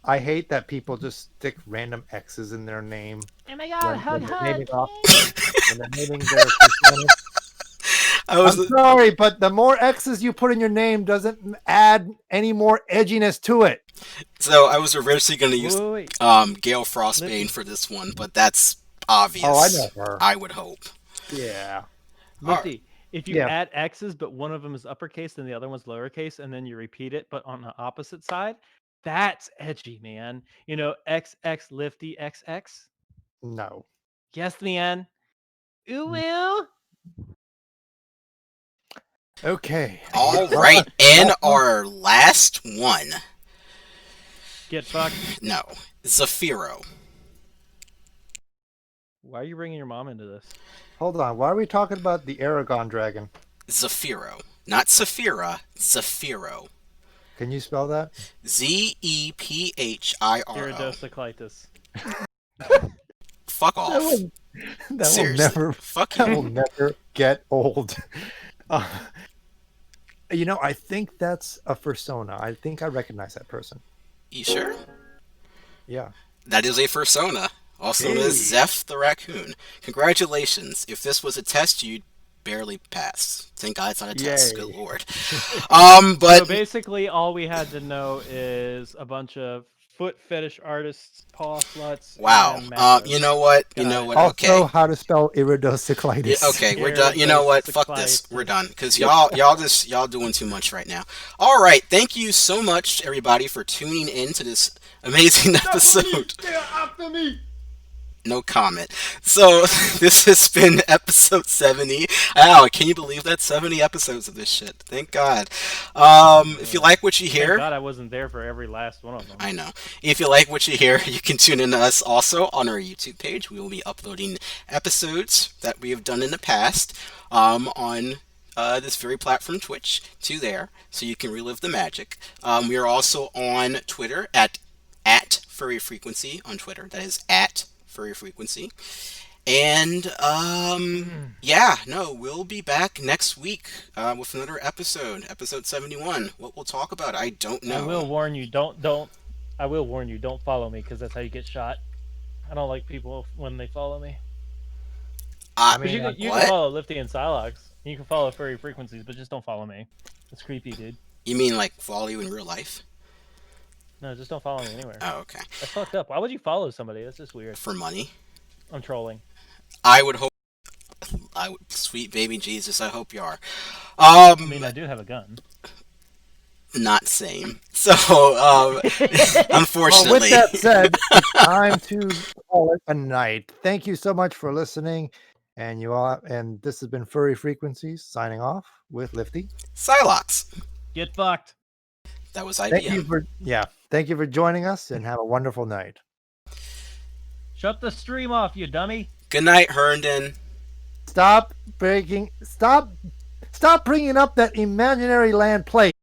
Speaker 2: I hate that people just stick random X's in their name.
Speaker 3: Oh my god,
Speaker 2: when
Speaker 3: hug.
Speaker 2: they're naming their Fursona. I'm sorry, but the more X's you put in your name doesn't add any more edginess to it.
Speaker 1: So I was originally going to use Gale Frostbane
Speaker 3: Listen.
Speaker 1: for this one, but that's obvious.
Speaker 2: Oh, I know her.
Speaker 1: I would hope.
Speaker 2: Yeah.
Speaker 3: Lifty, if you add X's, but one of them is uppercase and the other one's lowercase, and then you repeat it, but on the opposite side, that's edgy, man. You know, XX Lifty XX?
Speaker 2: No.
Speaker 3: Yes, man. Ooh, will.
Speaker 2: Okay.
Speaker 1: All right, and our last one.
Speaker 3: Get fucked.
Speaker 1: No, Zafiro.
Speaker 3: Why are you bringing your mom into this?
Speaker 2: Hold on. Why are we talking about the Aragon dragon?
Speaker 1: Zafiro. Not Saphira, Zafiro.
Speaker 2: Can you spell that?
Speaker 1: Zephiro.
Speaker 3: Iridocyclitis.
Speaker 1: Fuck off.
Speaker 2: That
Speaker 1: Seriously.
Speaker 2: will never.
Speaker 1: Fuck
Speaker 2: That
Speaker 1: you.
Speaker 2: will never get old. Uh, I think that's a Fursona. I think I recognize that person.
Speaker 1: You sure?
Speaker 2: Yeah.
Speaker 1: That is a Fursona, also known as
Speaker 2: Hey.
Speaker 1: Zeph the raccoon. Congratulations. If this was a test, you'd barely pass. Thank God it's not a test.
Speaker 2: Yay.
Speaker 1: Good lord.
Speaker 3: So
Speaker 1: But
Speaker 3: basically, all we had to know is a bunch of foot fetish artists, paw sluts.
Speaker 1: wow.
Speaker 3: And macros.
Speaker 1: You know what? You
Speaker 3: Got
Speaker 1: know
Speaker 3: it.
Speaker 1: what?
Speaker 2: Also,
Speaker 1: Okay.
Speaker 2: how to spell iridocyclitis.
Speaker 1: Yeah, okay, we're done. You know what? Fuck this. We're done because y'all doing too much right now. All right, thank you so much, everybody, for tuning in to this amazing episode.
Speaker 2: After me.
Speaker 1: No comment. So this has been episode 70. Wow, can you believe that? 70 episodes of this shit. Thank God. If you like what you
Speaker 3: Thank
Speaker 1: hear,
Speaker 3: God I wasn't there for every last one of them.
Speaker 1: I know. If you like what you hear, you can tune in to us also on our YouTube page. We will be uploading episodes that we have done in the past on this very platform, Twitch, to there, so you can relive the magic. We are also on Twitter at Furry Frequency on Twitter. That is at Furry Frequency. And we'll be back next week with another episode 71. What we'll talk about, I don't know.
Speaker 3: I will warn you. Don't. I will warn you. Don't follow me because that's how you get shot. I don't like people when they follow me.
Speaker 2: I
Speaker 3: Because
Speaker 2: mean,
Speaker 3: you
Speaker 1: what?
Speaker 3: can follow Lifty and Silox. You can follow Furry Frequencies, but just don't follow me. It's creepy, dude.
Speaker 1: You mean like follow you in real life?
Speaker 3: No, just don't follow me anywhere.
Speaker 1: Oh, okay.
Speaker 3: That's fucked up. Why would you follow somebody? That's just weird.
Speaker 1: For money?
Speaker 3: I'm trolling.
Speaker 1: I would hope. Sweet baby Jesus, I hope you are.
Speaker 3: I mean, I do have a gun.
Speaker 1: Not same. So, unfortunately.
Speaker 2: Well, with that said, it's time to call it a night. Thank you so much for listening. And this has been Furry Frequencies signing off with Lifty.
Speaker 1: Silox.
Speaker 3: Get fucked.
Speaker 1: That was
Speaker 2: Thank you
Speaker 1: IBM.
Speaker 2: thank you for joining us and have a wonderful night.
Speaker 3: Shut the stream off, you dummy.
Speaker 1: Good night, Herndon.
Speaker 2: Stop bringing up that imaginary land plate.